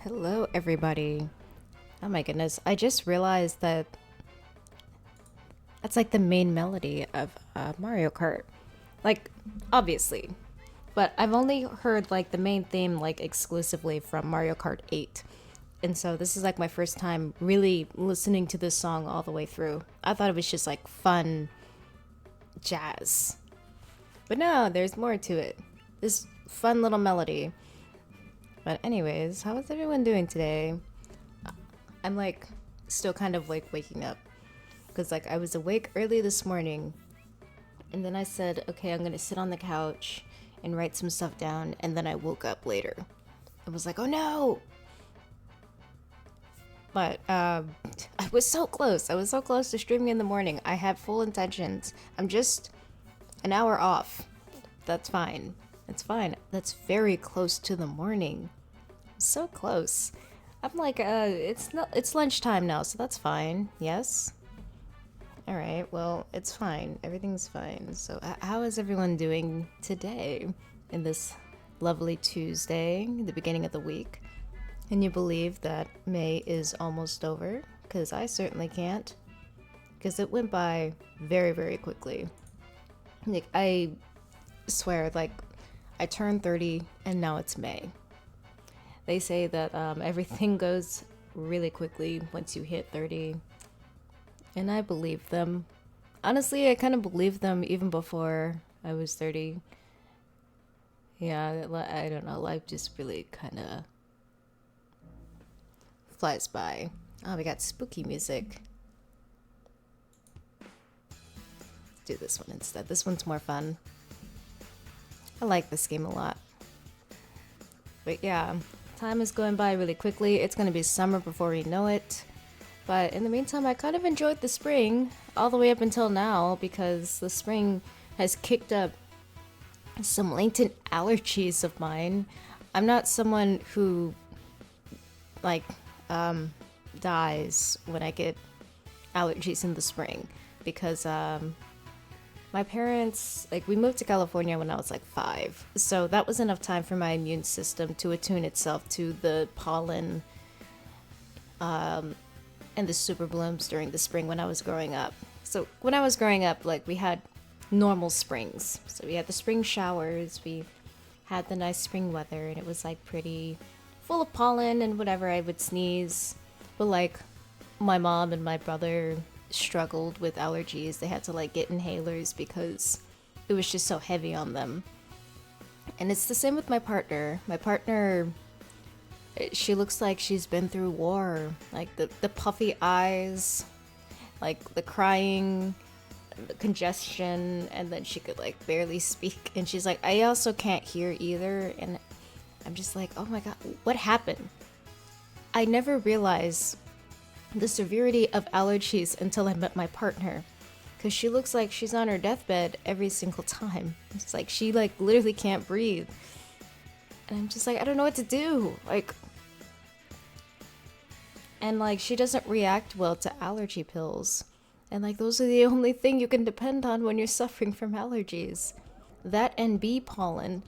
Hello, everybody. Oh my goodness, I just realized that that's like the main melody of Mario Kart. Like, obviously. But I've only heard like the main theme like exclusively from Mario Kart 8. And so this is like my first time really listening to this song all the way through. I thought it was just like fun jazz. But no, there's more to it. This fun little melody. But anyways, how is everyone doing today? I'm like still kind of like waking up because like I was awake early this morning and then I said, okay, I'm gonna sit on the couch and write some stuff down, and then I woke up later. I was like, oh no. But I was so close. I was so close to streaming in the morning. I had full intentions. I'm just an hour off. That's fine. It's fine. That's very close to the morning. So close. I'm like, it's lunchtime now, so that's fine. Yes. All right. Well, it's fine. Everything's fine. So, how is everyone doing today in this lovely Tuesday, the beginning of the week? Can you believe that May is almost over? Because I certainly can't. Because it went by very, very quickly. Like, I swear, like, I turned 30 and now it's May. They say that everything goes really quickly once you hit 30. And I believe them. Honestly, I kind of believed them even before I was 30. Yeah, I don't know. Life just really kind of flies by. Oh, we got spooky music. Let's do this one instead. This one's more fun. I like this game a lot. But yeah, time is going by really quickly. It's going to be summer before we know it. But in the meantime, I kind of enjoyed the spring all the way up until now because the spring has kicked up some latent allergies of mine. I'm not someone who like dies when I get allergies in the spring because my parents, like, we moved to California when I was like 5. So that was enough time for my immune system to attune itself to the pollen and the super blooms during the spring when I was growing up. So when I was growing up, like, we had normal springs. So we had the spring showers, we had the nice spring weather, and it was like pretty full of pollen and whatever. I would sneeze. But like my mom and my brother struggled with allergies. They had to like get inhalers because it was just so heavy on them. And it's the same with my partner. My partner, she looks like she's been through war. Like the puffy eyes, like the crying, the congestion, and then she could like barely speak. And she's like, I also can't hear either. And I'm just like, oh my god, what happened? I never realized the severity of allergies until I met my partner. Because she looks like she's on her deathbed every single time. It's like she like literally can't breathe. And I'm just like, I don't know what to do. Like, and like she doesn't react well to allergy pills. And like those are the only thing you can depend on when you're suffering from allergies. That and bee pollen.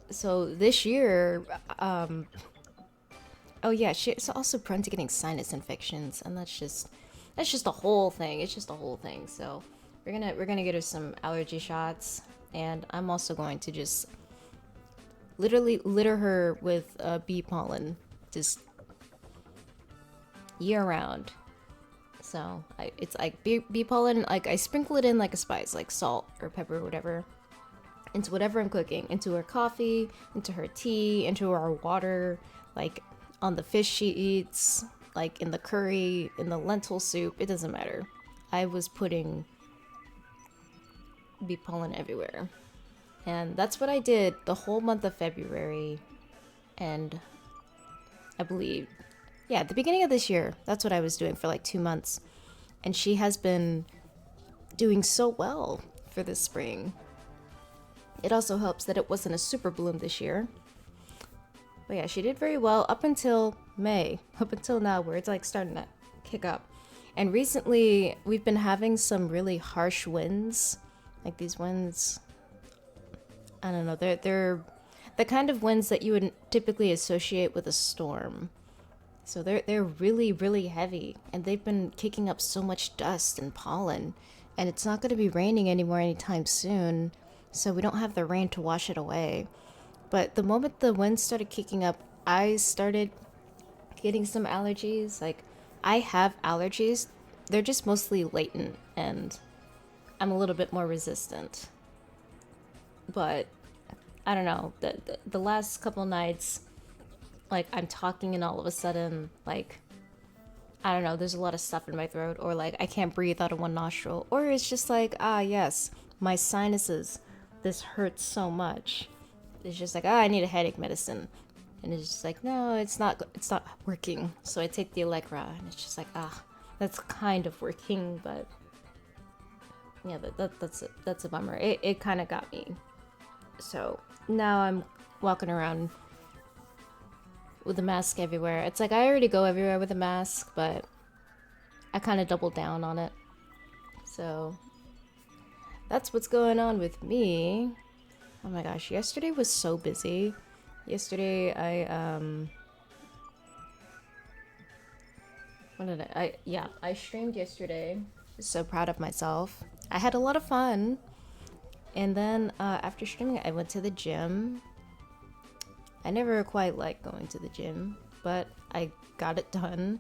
So this year, oh yeah, she's also prone to getting sinus infections, and that's just a whole thing. It's just a whole thing. So we're gonna get her some allergy shots, and I'm also going to just literally litter her with bee pollen, just year round. So it's like bee pollen. Like I sprinkle it in like a spice, like salt or pepper or whatever, into whatever I'm cooking, into her coffee, into her tea, into our water, like on the fish she eats, like in the curry, in the lentil soup. It doesn't matter. I was putting bee pollen everywhere. And that's what I did the whole month of February. And I believe, yeah, at the beginning of this year, that's what I was doing for like 2 months. And she has been doing so well for this spring. It also helps that it wasn't a super bloom this year. But yeah, she did very well up until May, up until now, where it's like starting to kick up. And recently, we've been having some really harsh winds. Like these winds, I don't know, the kind of winds that you would typically associate with a storm. So they're really, really heavy, and they've been kicking up so much dust and pollen, and it's not going to be raining anymore anytime soon, so we don't have the rain to wash it away. But the moment the wind started kicking up, I started getting some allergies. Like, I have allergies, they're just mostly latent, and I'm a little bit more resistant. But I don't know, the last couple nights, like, I'm talking and all of a sudden, like, I don't know, there's a lot of stuff in my throat, or like I can't breathe out of one nostril, or it's just like, ah, yes, my sinuses, this hurts so much. It's just like, ah, I need a headache medicine. And it's just like, no, it's not working. So I take the Allegra, and it's just like, ah, that's kind of working, but yeah, that's a bummer. It kind of got me. So now I'm walking around with a mask everywhere. It's like I already go everywhere with a mask, but I kind of doubled down on it. So that's what's going on with me. Oh my gosh, yesterday was so busy. Yesterday I streamed yesterday. So proud of myself. I had a lot of fun. And then after streaming, I went to the gym. I never quite liked going to the gym, but I got it done.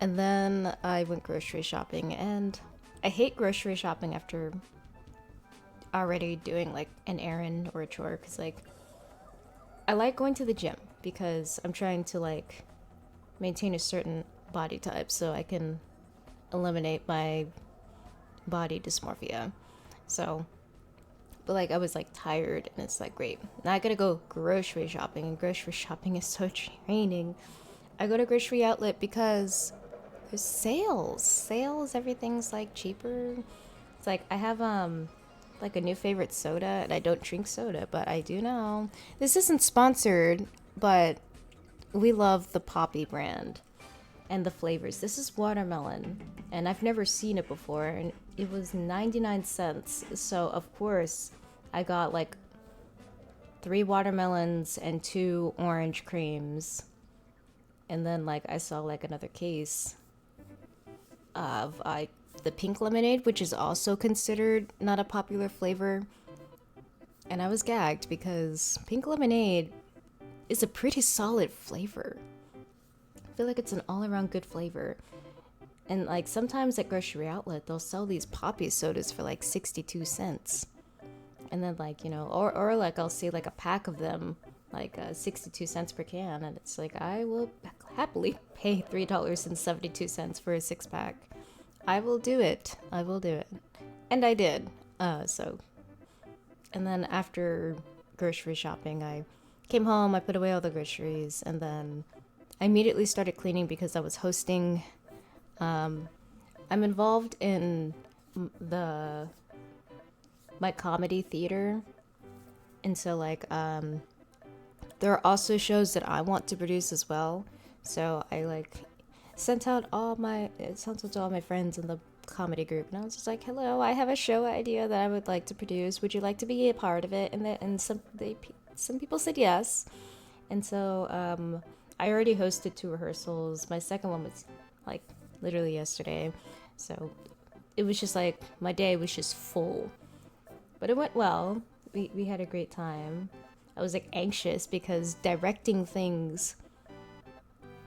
And then I went grocery shopping, and I hate grocery shopping after already doing like an errand or a chore, because like I like going to the gym because I'm trying to like maintain a certain body type so I can eliminate my body dysmorphia. So, but like I was like tired, and it's like, great, now I gotta go grocery shopping, and grocery shopping is so draining. I go to Grocery Outlet because there's sales, everything's like cheaper. It's like I have like a new favorite soda, and I don't drink soda, but I do now. This isn't sponsored, but we love the Poppy brand and the flavors. This is watermelon, and I've never seen it before, and it was 99 cents. So of course I got like 3 watermelons and 2 orange creams, and then like I saw like another case of the pink lemonade, which is also considered not a popular flavor. And I was gagged because pink lemonade is a pretty solid flavor. I feel like it's an all-around good flavor. And like sometimes at Grocery Outlet, they'll sell these poppy sodas for like 62 cents. And then like, you know, or like I'll see like a pack of them, like 62 cents per can. And it's like, I will happily pay $3.72 for a 6-pack. I will do it. I will do it. And I did. And then after grocery shopping, I came home, I put away all the groceries, and then I immediately started cleaning because I was hosting. I'm involved in my comedy theater, and so like there are also shows that I want to produce as well. So I like sent out to all my friends in the comedy group, and I was just like, hello, I have a show idea that I would like to produce, would you like to be a part of it? And some people said yes. And so I already hosted 2 rehearsals. My second one was like literally yesterday, so it was just like my day was just full, but it went well. We had a great time. I was like anxious because directing things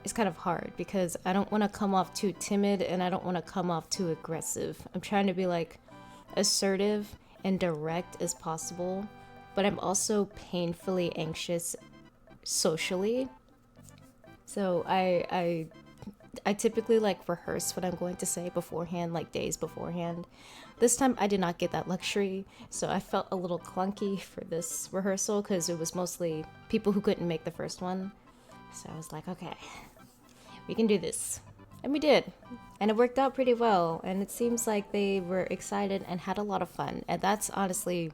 is kind of hard because I don't want to come off too timid, and I don't want to come off too aggressive. I'm trying to be like assertive and direct as possible, but I'm also painfully anxious socially. So I typically like rehearse what I'm going to say beforehand, like days beforehand. This time I did not get that luxury, so I felt a little clunky for this rehearsal because it was mostly people who couldn't make the first one. So I was like, okay, we can do this. And we did. And it worked out pretty well. And it seems like they were excited and had a lot of fun. And that's honestly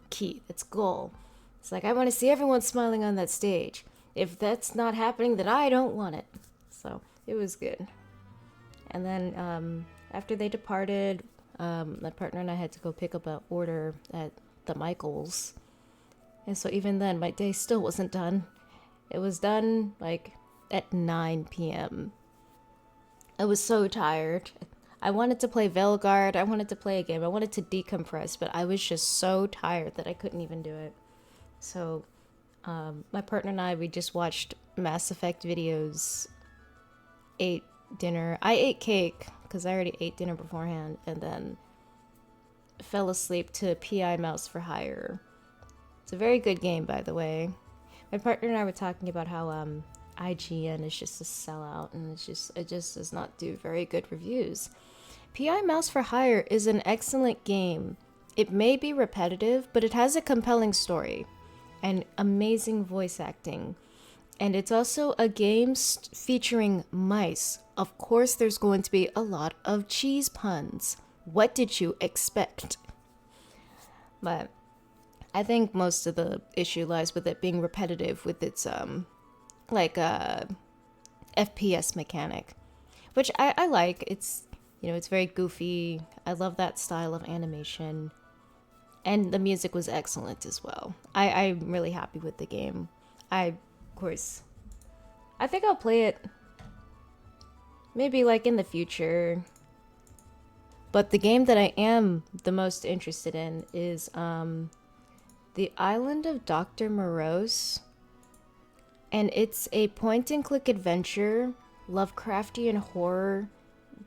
key. It's goal. It's like, I want to see everyone smiling on that stage. If that's not happening, then I don't want it. So it was good. And then after they departed, my partner and I had to go pick up an order at the Michaels. And so even then, my day still wasn't done. It was done like at 9 p.m. I was so tired. I wanted to play Veilguard. I wanted to play a game. I wanted to decompress, but I was just so tired that I couldn't even do it. So, my partner and I, we just watched Mass Effect videos, ate dinner. I ate cake because I already ate dinner beforehand, and then fell asleep to PI Mouse for Hire. It's a very good game, by the way. My partner and I were talking about how IGN is just a sellout, and it just does not do very good reviews. PI Mouse for Hire is an excellent game. It may be repetitive, but it has a compelling story and amazing voice acting. And it's also a game featuring mice. Of course, there's going to be a lot of cheese puns. What did you expect? But I think most of the issue lies with it being repetitive with its FPS mechanic, which I like. It's very goofy. I love that style of animation, and the music was excellent as well. I'm really happy with the game. Of course, I think I'll play it maybe like in the future. But the game that I am the most interested in is The Island of Dr. Morose. And it's a point-and-click adventure, Lovecraftian horror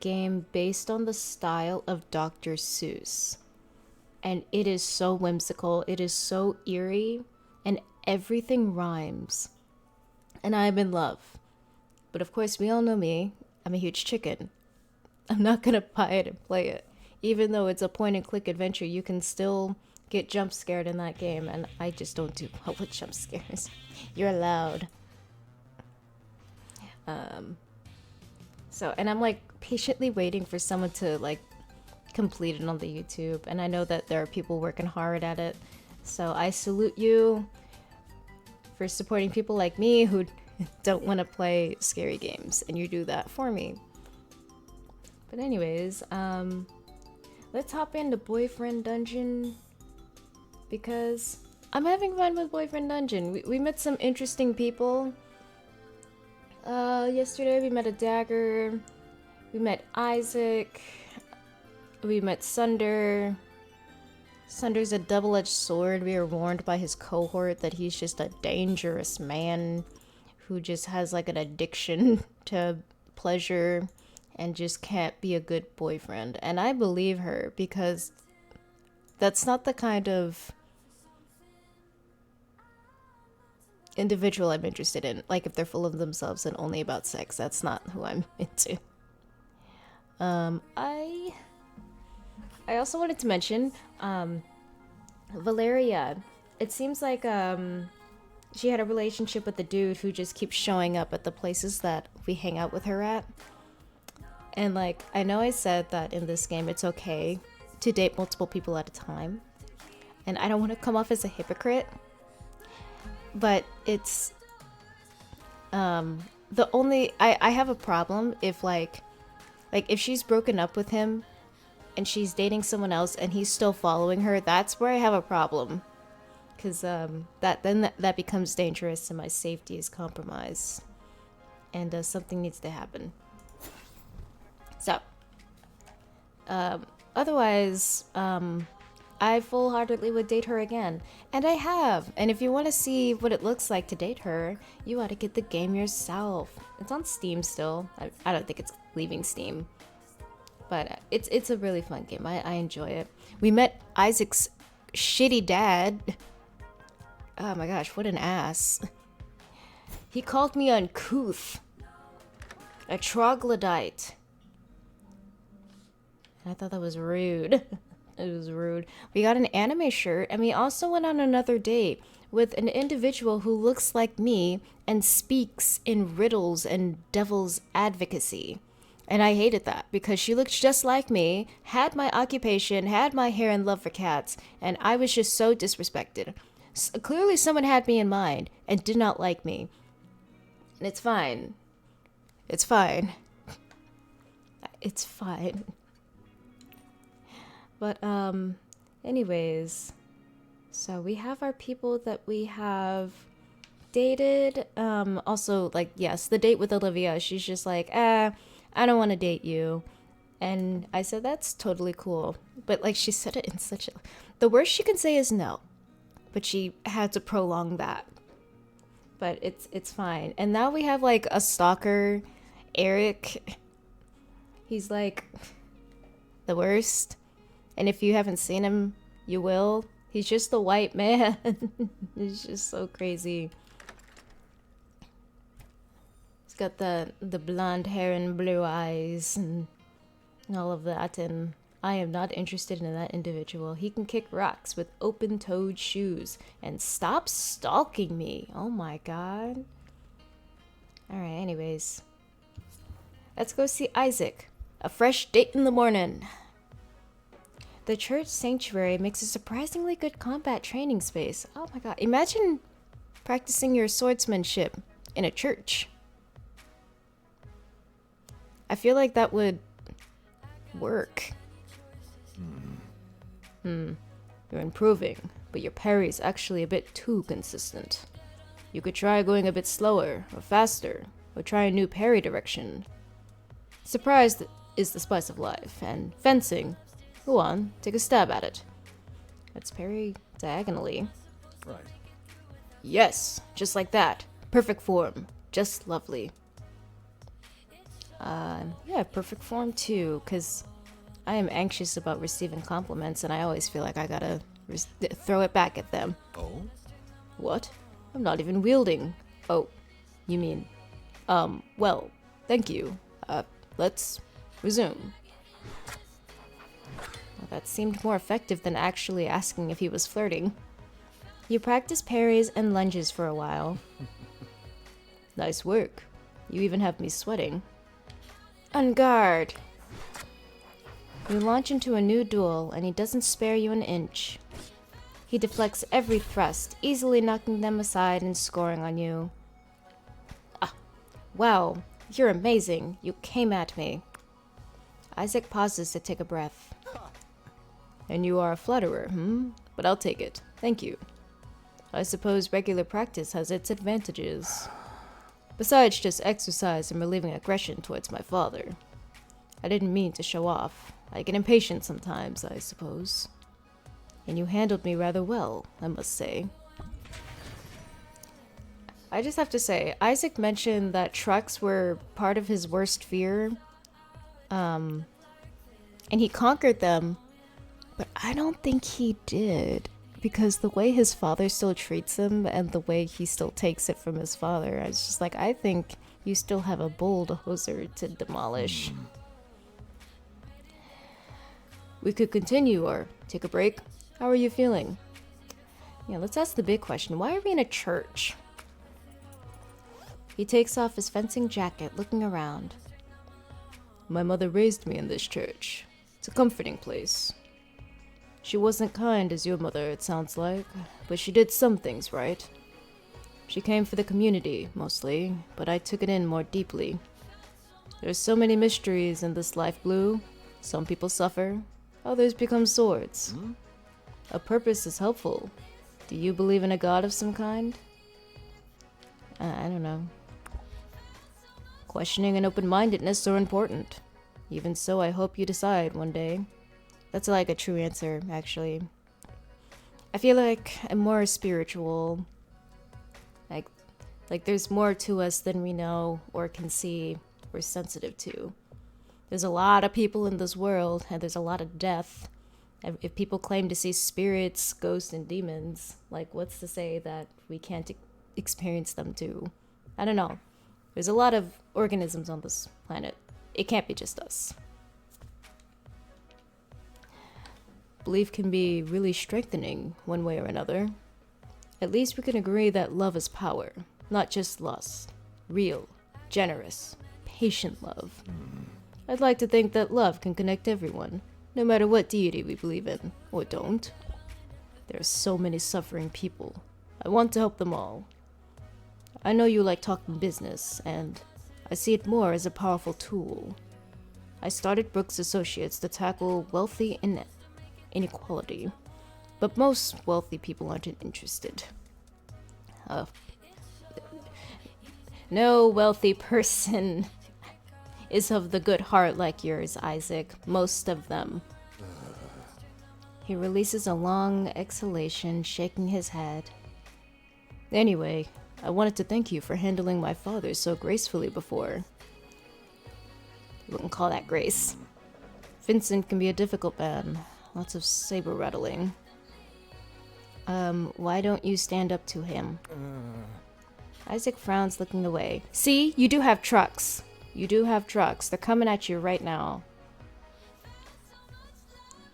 game based on the style of Dr. Seuss. And it is so whimsical, it is so eerie, and everything rhymes. And I'm in love. But of course, we all know me. I'm a huge chicken. I'm not gonna buy it and play it. Even though it's a point-and-click adventure, you can still get jump scared in that game, and I just don't do well with jump scares. You're allowed. And I'm like patiently waiting for someone to like complete it on the YouTube, and I know that there are people working hard at it. So I salute you for supporting people like me who don't want to play scary games, and you do that for me. But anyways, let's hop into Boyfriend Dungeon, because I'm having fun with Boyfriend Dungeon. We met some interesting people. Yesterday we met a dagger, we met Isaac, we met Sunder. Sunder's a double-edged sword. We were warned by his cohort that he's just a dangerous man who just has like an addiction to pleasure and just can't be a good boyfriend. And I believe her, because that's not the kind of individual I'm interested in. Like, if they're full of themselves and only about sex, that's not who I'm into. I also wanted to mention Valeria. It seems like she had a relationship with the dude who just keeps showing up at the places that we hang out with her at. And like, I know I said that in this game it's okay to date multiple people at a time, and I don't want to come off as a hypocrite, but it's the only I have a problem if like if she's broken up with him and she's dating someone else and he's still following her. That's where I have a problem, because that becomes dangerous and my safety is compromised, and something needs to happen. So otherwise, I full-heartedly would date her again. And I have. And if you want to see what it looks like to date her, you ought to get the game yourself. It's on Steam still. I don't think it's leaving Steam. But it's a really fun game. I enjoy it. We met Isaac's shitty dad. Oh my gosh, what an ass. He called me uncouth. A troglodyte. I thought that was rude. It was rude. We got an anime shirt, and we also went on another date with an individual who looks like me and speaks in riddles and devil's advocacy. And I hated that, because she looked just like me, had my occupation, had my hair and love for cats, and I was just so disrespected. Clearly someone had me in mind and did not like me. And it's fine. It's fine. It's fine. But, anyways, So we have our people that we have dated. Also, like, yes, the date with Olivia, she's just like, I don't want to date you. And I said, that's totally cool. But, like, she said it in such a... The worst she can say is no. But she had to prolong that. But it's fine. And now we have, like, a stalker, Eric. He's, like, the worst. And if you haven't seen him, you will. He's just a white man. He's just so crazy. He's got the blonde hair and blue eyes and all of that, and I am not interested in that individual. He can kick rocks with open-toed shoes. And stop stalking me. Oh my god. Alright, anyways. Let's go see Isaac. A fresh date in the morning. The church sanctuary makes a surprisingly good combat training space. Oh my god. Imagine practicing your swordsmanship in a church. I feel like that would work. You're improving, but your parry is actually a bit too consistent. You could try going a bit slower or faster, or try a new parry direction. Surprise is the spice of life, and fencing. Go on, take a stab at it. Let's parry diagonally. Right. Yes, just like that. Perfect form. Just lovely. Yeah, perfect form too, because I am anxious about receiving compliments, and I always feel like I gotta throw it back at them. Oh? What? I'm not even wielding. Oh, you mean... well, thank you. Let's resume. Well, that seemed more effective than actually asking if he was flirting. You practice parries and lunges for a while. Nice work. You even have me sweating. On guard! You launch into a new duel, and he doesn't spare you an inch. He deflects every thrust, easily knocking them aside and scoring on you. Ah, wow, you're amazing. You came at me. Isaac pauses to take a breath. And you are a flutterer, But I'll take it. Thank you. I suppose regular practice has its advantages. Besides just exercise and relieving aggression towards my father. I didn't mean to show off. I get impatient sometimes, I suppose. And you handled me rather well, I must say. I just have to say, Isaac mentioned that trucks were part of his worst fear. And he conquered them. But I don't think he did. Because the way his father still treats him and the way he still takes it from his father, I was just like, I think you still have a bulldozer to demolish. We could continue or take a break. How are you feeling? Yeah, let's ask the big question. Why are we in a church? He takes off his fencing jacket, looking around. My mother raised me in this church. It's a comforting place. She wasn't kind as your mother, it sounds like, but she did some things right. She came for the community, mostly, but I took it in more deeply. There's so many mysteries in this life, Blue. Some people suffer, others become swords. A purpose is helpful. Do you believe in a god of some kind? I don't know. Questioning and open-mindedness are important. Even so, I hope you decide one day. That's like a true answer, actually. I feel like I'm more spiritual. Like there's more to us than we know or can see or sensitive to. There's a lot of people in this world, and there's a lot of death. If people claim to see spirits, ghosts, and demons, like what's to say that we can't experience them too? I don't know. There's a lot of organisms on this planet. It can't be just us. Belief can be really strengthening one way or another. At least we can agree that love is power, not just lust. Real, generous, patient love. I'd like to think that love can connect everyone, no matter what deity we believe in, or don't. There are so many suffering people. I want to help them all. I know you like talking business, and I see it more as a powerful tool. I started Brooks Associates to tackle wealthy inequality. But most wealthy people aren't interested. No wealthy person is of the good heart like yours, Isaac. Most of them. He releases a long exhalation, shaking his head. Anyway, I wanted to thank you for handling my father so gracefully before. You wouldn't call that grace. Vincent can be a difficult man. Lots of saber rattling. Why don't you stand up to him? Isaac frowns, looking away. See, you do have trucks. You do have trucks. They're coming at you right now.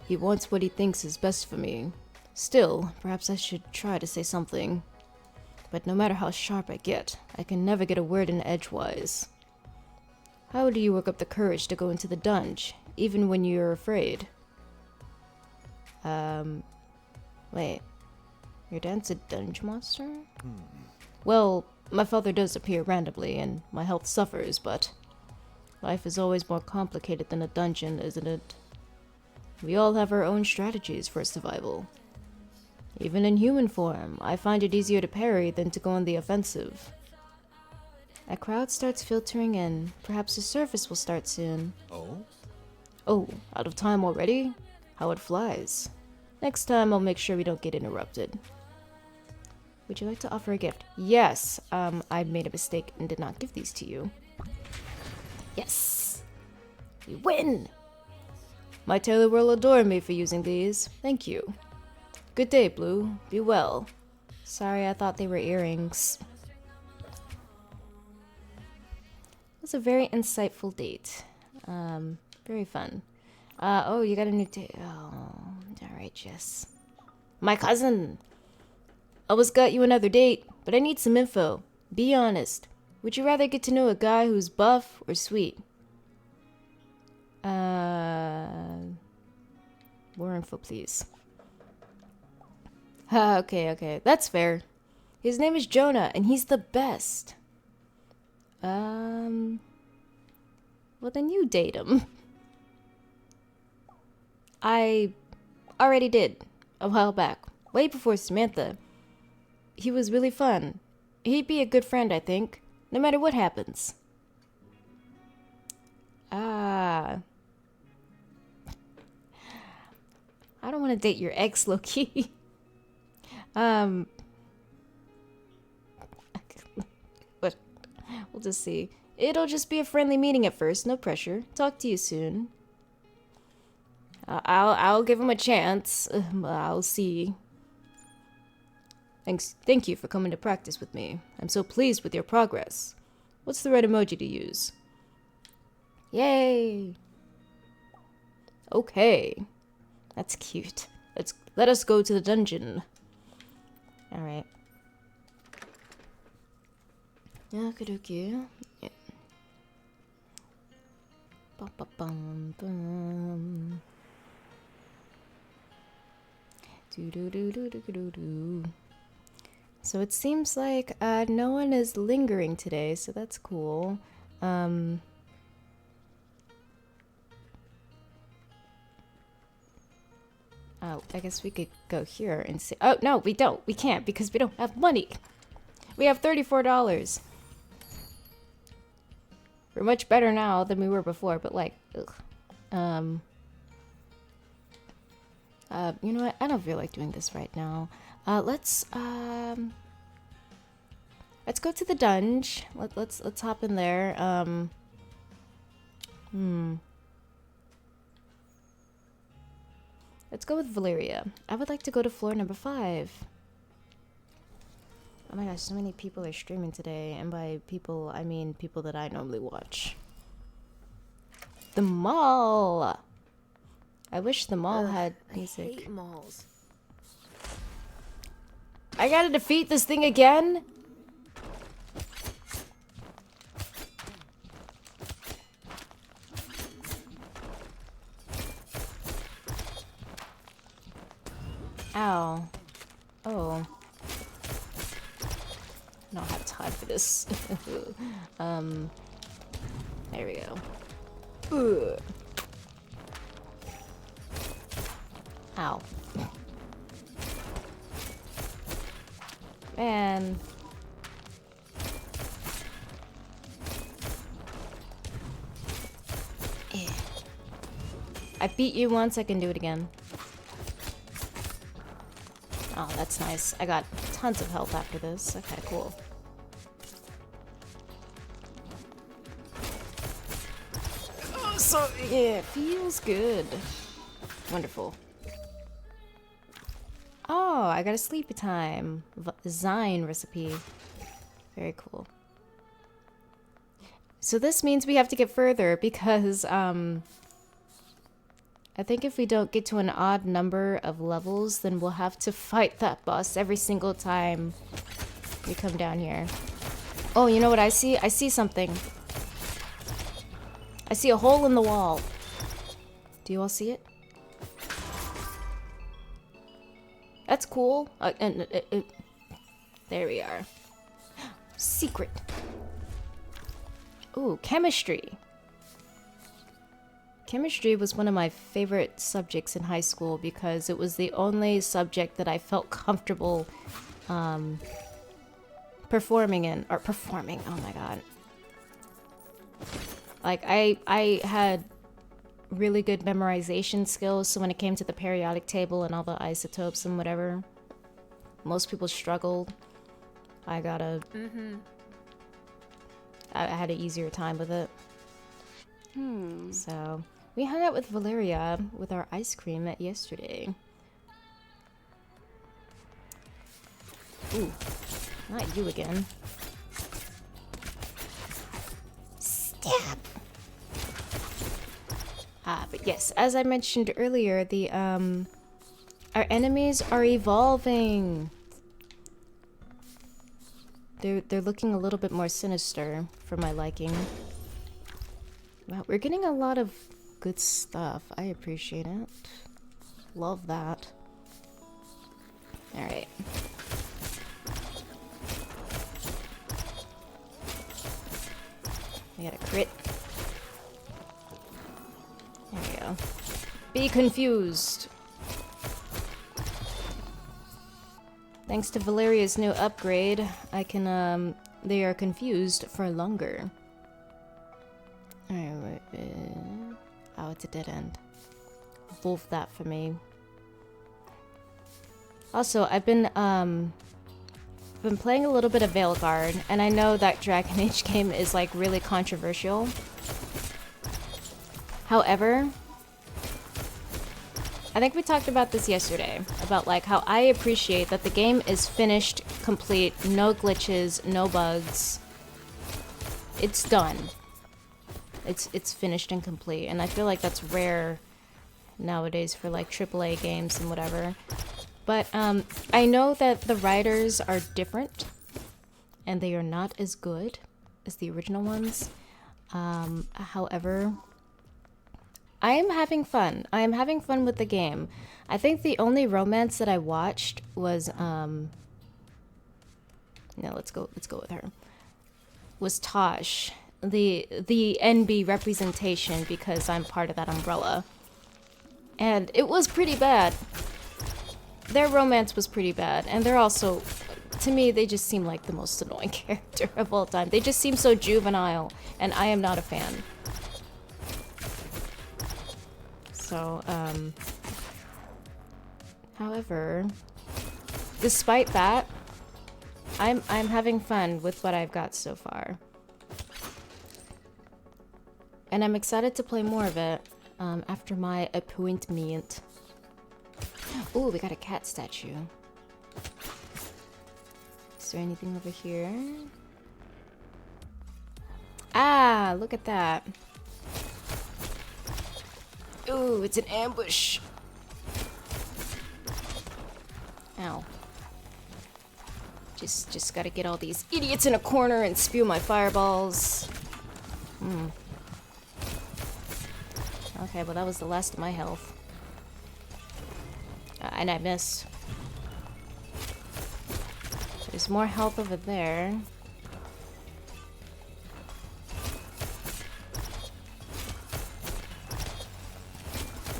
He wants what he thinks is best for me. Still, perhaps I should try to say something. But no matter how sharp I get, I can never get a word in edgewise. How do you work up the courage to go into the dungeon, even when you're afraid? Wait. Your dad's a dungeon monster? Well, my father does appear randomly, and my health suffers, but life is always more complicated than a dungeon, isn't it? We all have our own strategies for survival. Even in human form, I find it easier to parry than to go on the offensive. A crowd starts filtering in. Perhaps the service will start soon. Oh, out of time already? How it flies. Next time I'll make sure we don't get interrupted. Would you like to offer a gift? Yes, I made a mistake and did not give these to you. Yes! We win! My tailor will adore me for using these. Thank you. Good day, Blue. Be well. Sorry, I thought they were earrings. It was a very insightful date. Very fun. Oh, you got a new date. Oh, alright, Jess. My cousin! Almost got you another date, but I need some info. Be honest. Would you rather get to know a guy who's buff or sweet? More info, please. Okay. That's fair. His name is Jonah, and he's the best. Well, then you date him. I already did. A while back. Way before Samantha. He was really fun. He'd be a good friend, I think. No matter what happens. I don't want to date your ex, Loki. But we'll just see. It'll just be a friendly meeting at first, no pressure. Talk to you soon. I'll give him a chance. I'll see. Thank you for coming to practice with me. I'm so pleased with your progress. What's the right emoji to use? Yay! Okay. That's cute. Let us go to the dungeon. Alright. Okie-dokie. Yeah. Bum. Do. So it seems like no one is lingering today, so that's cool. Oh, I guess we could go here and see. Oh, no, we don't. We can't because we don't have money. We have $34. We're much better now than we were before, but like, ugh. You know what? I don't feel like doing this right now. Let's go to the dungeon. Let's hop in there. Let's go with Valeria. I would like to go to floor number 5. Oh my gosh, so many people are streaming today, and by people, I mean people that I normally watch. The mall! I wish the mall had music. I hate malls. I gotta defeat this thing again? Ow. Oh. I don't have time for this. There we go. Ugh. Ow. Man. Eh. I beat you once, I can do it again. Oh, that's nice. I got tons of health after this. Okay, cool. Oh, so, yeah, feels good. Wonderful. Oh, I got a sleepy time. Zine recipe. Very cool. So this means we have to get further because, I think if we don't get to an odd number of levels, then we'll have to fight that boss every single time we come down here. Oh, you know what I see? I see something. I see a hole in the wall. Do you all see it? That's cool. There we are. Secret. Ooh, chemistry. Chemistry was one of my favorite subjects in high school because it was the only subject that I felt comfortable performing in. Or performing, oh my god. Like, I had really good memorization skills, so when it came to the periodic table and all the isotopes and whatever, most people struggled. I got a... I had an easier time with it. So, we hung out with Valeria with our ice cream yesterday. Ooh, not you again. Stab! But yes, as I mentioned earlier, the, our enemies are evolving. They're looking a little bit more sinister for my liking. Wow, we're getting a lot of good stuff. I appreciate it. Love that. Alright. I got a crit. There we go. Be confused. Thanks to Valeria's new upgrade, I can, they are confused for longer. Alright, oh, it's a dead end. Wolf that for me. Also, I've been playing a little bit of Veilguard, and I know that Dragon Age game is, like, really controversial. However, I think we talked about this yesterday, about like how I appreciate that the game is finished, complete, no glitches, no bugs. It's done. It's finished and complete, and I feel like that's rare nowadays for like AAA games and whatever. But I know that the writers are different, and they are not as good as the original ones. However, I am having fun. I am having fun with the game. I think the only romance that I watched was no, let's go with her. Was Tosh, the NB representation, because I'm part of that umbrella. And it was pretty bad. Their romance was pretty bad, and they're also, to me, they just seem like the most annoying character of all time. They just seem so juvenile, and I am not a fan. So, however, despite that, I'm having fun with what I've got so far. And I'm excited to play more of it, after my appointment. Ooh, we got a cat statue. Is there anything over here? Ah, look at that. Ooh, it's an ambush. Ow. Just gotta get all these idiots in a corner and spew my fireballs. Okay, well that was the last of my health. And I missed. There's more health over there.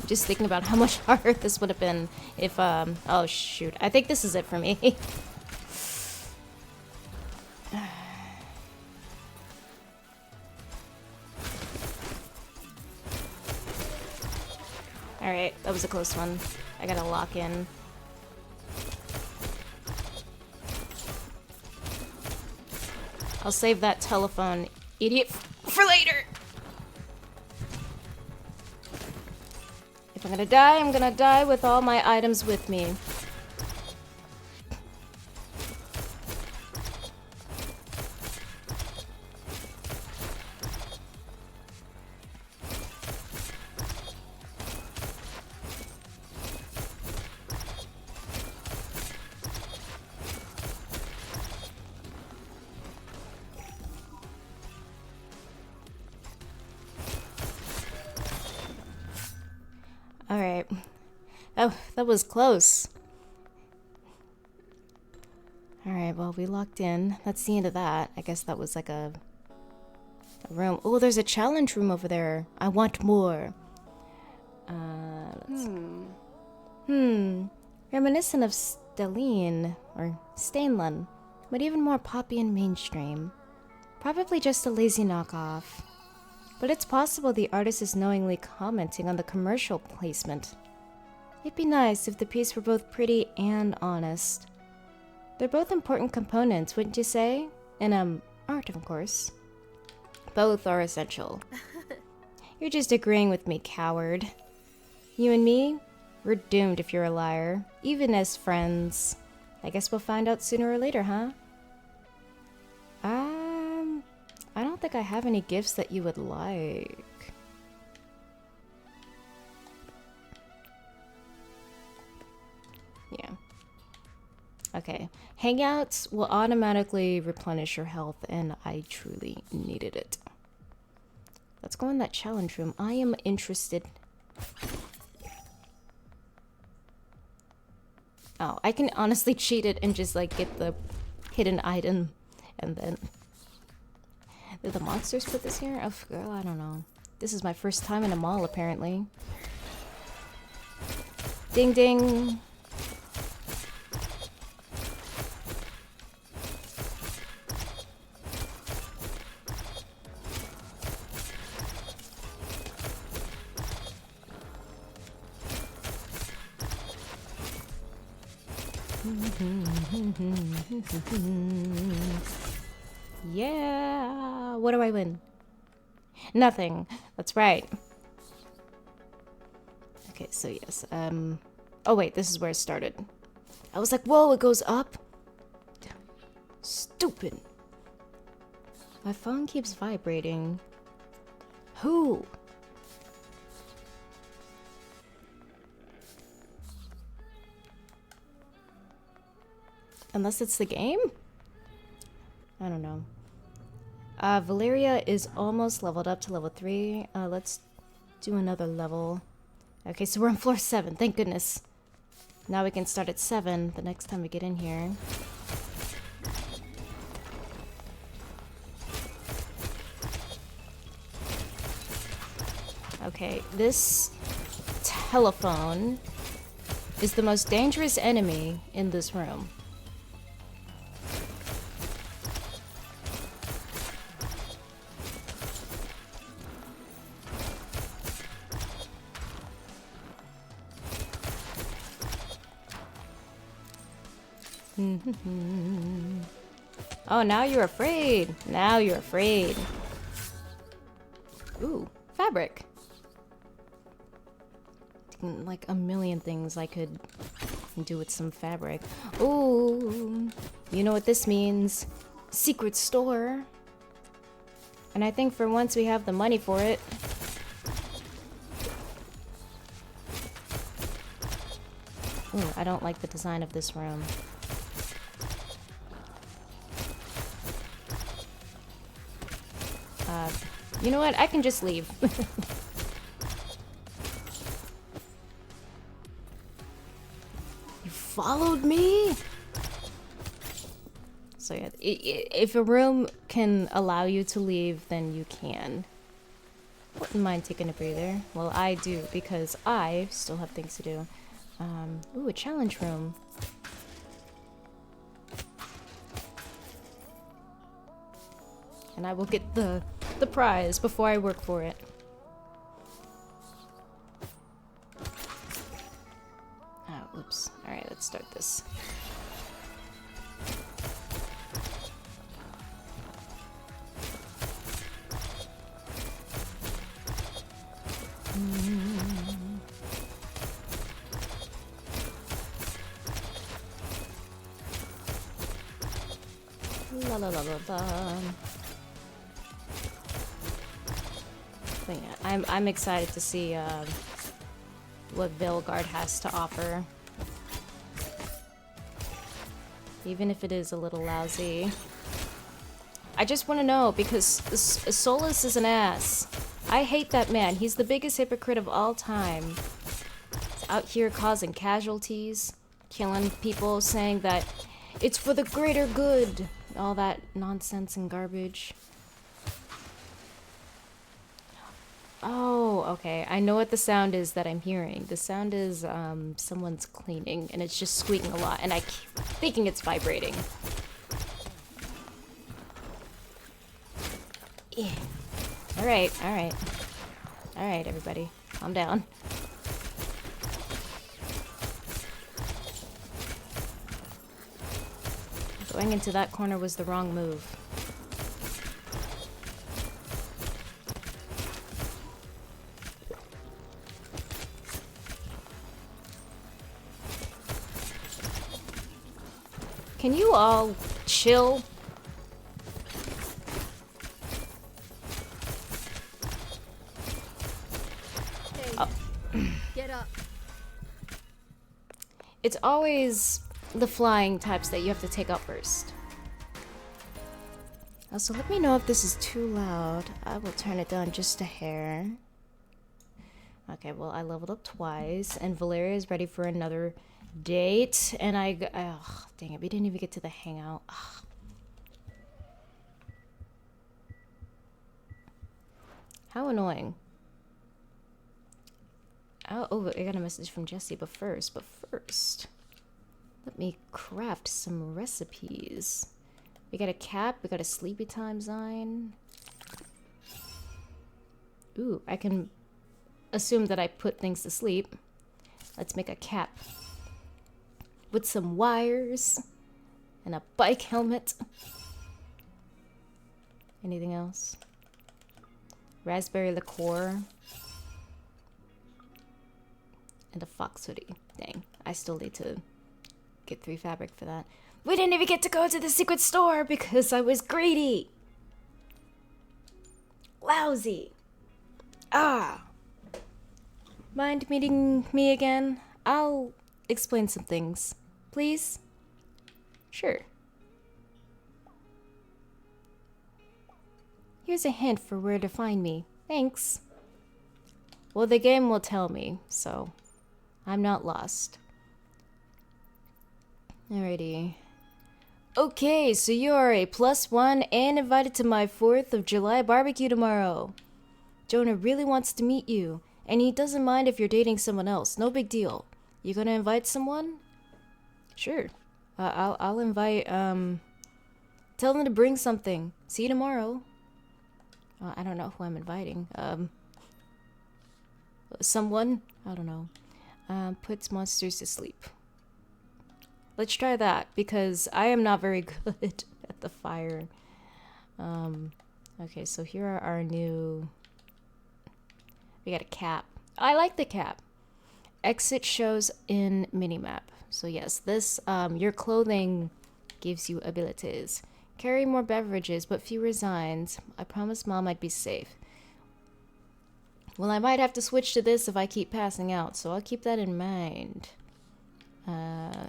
Just thinking about how much harder this would have been if, oh shoot. I think this is it for me. was a close one. I gotta lock in. I'll save that telephone, idiot, for later! If I'm gonna die with all my items with me. Alright. Oh, that was close. Alright, well, we locked in. That's the end of that. I guess that was like a room. Oh, there's a challenge room over there. I want more. Reminiscent of Stelline, or Stainlin, but even more poppy and mainstream. Probably just a lazy knockoff. But it's possible the artist is knowingly commenting on the commercial placement. It'd be nice if the piece were both pretty and honest. They're both important components, wouldn't you say? In, art, of course. Both are essential. You're just agreeing with me, coward. You and me, we're doomed if you're a liar, even as friends. I guess we'll find out sooner or later, huh? I don't think I have any gifts that you would like. Yeah. Okay. Hangouts will automatically replenish your health, and I truly needed it. Let's go in that challenge room. I am interested. Oh, I can honestly cheat it and just like get the hidden item and then... Did the monsters put this here? Oh, girl, I don't know. This is my first time in a mall, apparently. Ding ding! Yeah! What do I win? Nothing. That's right. Okay, so yes. Oh wait, this is where it started. I was like, whoa, it goes up? Stupid. My phone keeps vibrating. Who? Unless it's the game? I don't know. Valeria is almost leveled up to level 3. Let's do another level. Okay, so we're on floor 7. Thank goodness. Now we can start at 7 the next time we get in here. Okay, this telephone is the most dangerous enemy in this room. Oh, now you're afraid. Now you're afraid. Ooh, fabric. Like a million things I could do with some fabric. Ooh, you know what this means? Secret store. And I think for once we have the money for it. Ooh, I don't like the design of this room. You know what? I can just leave. You followed me? So yeah, if a room can allow you to leave, then you can. Wouldn't mind taking a breather. Well, I do, because I still have things to do. Ooh, a challenge room. And I will get the prize before I work for it. La la la la la. But yeah, I'm excited to see what Vilgard has to offer. Even if it is a little lousy. I just want to know, because Solus is an ass. I hate that man. He's the biggest hypocrite of all time. He's out here causing casualties, killing people, saying that it's for the greater good. All that nonsense and garbage. Oh, okay. I know what the sound is that I'm hearing. The sound is someone's cleaning, and it's just squeaking a lot, and I keep thinking it's vibrating. Yeah. Alright, alright. Alright, everybody. Calm down. Going into that corner was the wrong move. Can you all chill? Oh. Get up. It's always the flying types that you have to take up first. Also, let me know if this is too loud. I will turn it down just a hair. Okay, well, I leveled up twice, and Valeria is ready for another date, and oh, dang it, we didn't even get to the hangout. Ugh. How annoying. Oh, I got a message from Jesse, but first, let me craft some recipes. We got a cap, we got a sleepy time sign. Ooh, I can assume that I put things to sleep. Let's make a cap with some wires and a bike helmet. Anything else? Raspberry liqueur and a fox hoodie. Dang, I still need to get 3 fabric for that. We didn't even get to go to the secret store because I was greedy. Lousy. Ah. Mind meeting me again? I'll explain some things. Please? Sure. Here's a hint for where to find me. Thanks. Well, the game will tell me, so I'm not lost. Alrighty. Okay, so you are a +1 and invited to my 4th of July barbecue tomorrow. Jonah really wants to meet you, and he doesn't mind if you're dating someone else. No big deal. You gonna invite someone? Sure. I'll invite, tell them to bring something. See you tomorrow. I don't know who I'm inviting. Someone? I don't know. Puts monsters to sleep. Let's try that, because I am not very good at the fire. Okay, so here are our new... We got a cap. I like the cap. Exit shows in minimap. So yes, this, your clothing gives you abilities. Carry more beverages, but fewer signs. I promise Mom I'd be safe. Well, I might have to switch to this if I keep passing out, so I'll keep that in mind.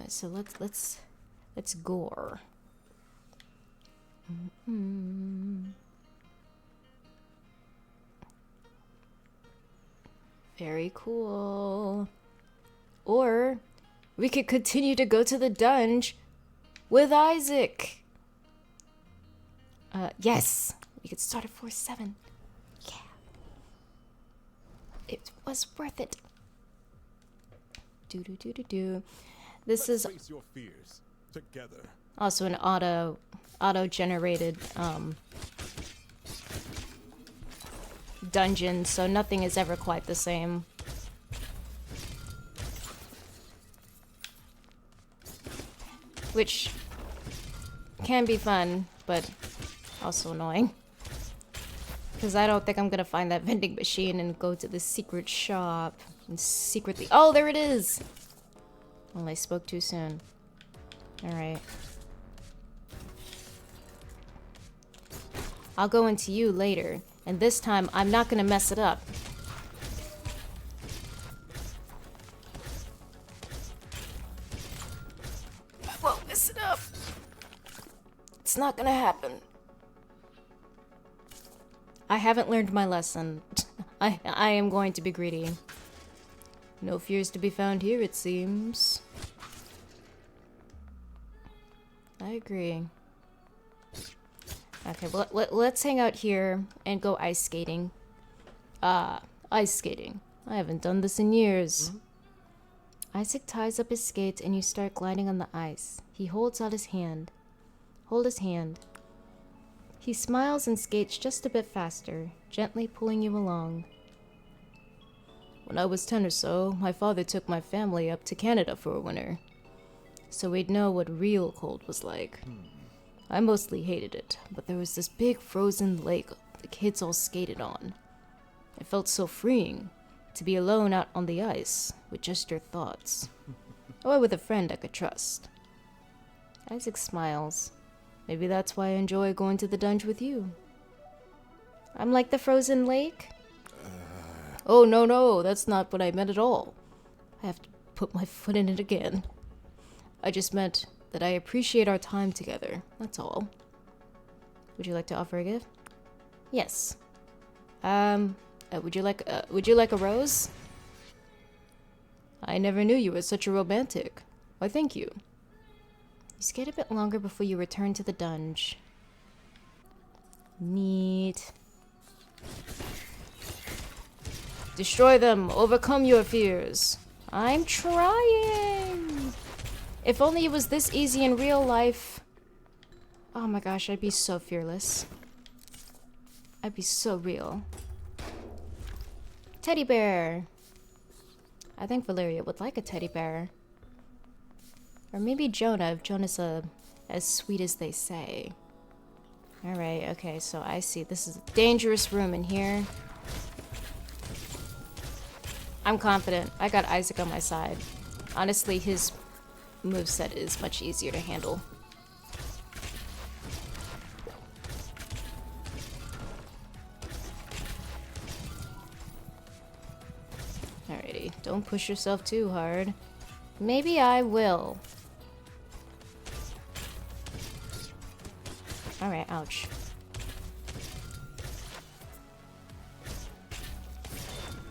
So let's gore. Very cool. Or we could continue to go to the dungeon with Isaac. Yes, we could start at 4-7. Yeah, it was worth it. Do. This is your fears together. Also an auto-generated dungeon, so nothing is ever quite the same. Which can be fun, but also annoying. Because I don't think I'm gonna find that vending machine and go to the secret shop and secretly... Oh, there it is! Well, I spoke too soon. Alright. I'll go into you later, and this time I'm not gonna mess it up. I won't mess it up. It's not gonna happen. I haven't learned my lesson. I am going to be greedy. No fears to be found here, it seems. I agree. Okay, well, let's hang out here and go ice skating. Ice skating. I haven't done this in years. Isaac ties up his skates and you start gliding on the ice. He holds out his hand. Hold his hand. He smiles and skates just a bit faster, gently pulling you along. When I was 10 or so, my father took my family up to Canada for a winter, so we'd know what real cold was like. I mostly hated it, but there was this big frozen lake the kids all skated on. It felt so freeing to be alone out on the ice with just your thoughts, or with a friend I could trust. Isaac smiles. Maybe that's why I enjoy going to the dungeon with you. I'm like the frozen lake? Oh, no, that's not what I meant at all. I have to put my foot in it again. I just meant that I appreciate our time together, that's all. Would you like to offer a gift? Yes. Would you like a rose? I never knew you were such a romantic. Why, thank you. You skate a bit longer before you return to the dungeon. Neat. Destroy them. Overcome your fears. I'm trying. If only it was this easy in real life. Oh my gosh, I'd be so fearless. I'd be so real. Teddy bear. I think Valeria would like a teddy bear. Or maybe Jonah, if Jonah's as sweet as they say. Alright, okay, so I see. This is a dangerous room in here. I'm confident. I got Isaac on my side. Honestly, his moveset is much easier to handle. Alrighty, don't push yourself too hard. Maybe I will. Alright, ouch.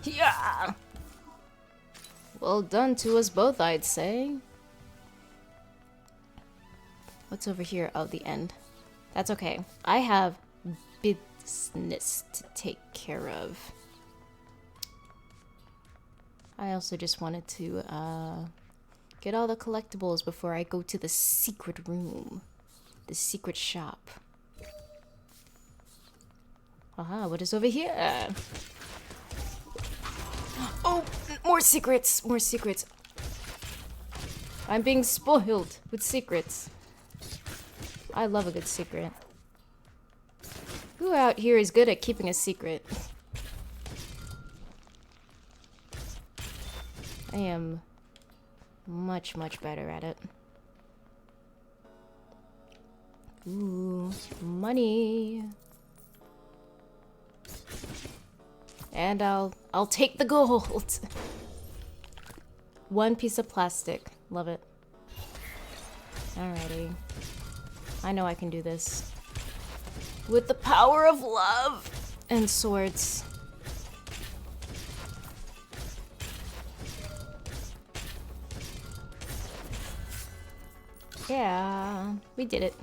Yeah! Well done to us both, I'd say. What's over here? Oh, the end. That's okay. I have business to take care of. I also just wanted to get all the collectibles before I go to the secret room. The secret shop. Aha, what is over here? Oh, more secrets! More secrets. I'm being spoiled with secrets. I love a good secret. Who out here is good at keeping a secret? I am much, much better at it. Ooh, money. And I'll take the gold. One piece of plastic. Love it. Alrighty. I know I can do this. With the power of love and swords. Yeah, we did it.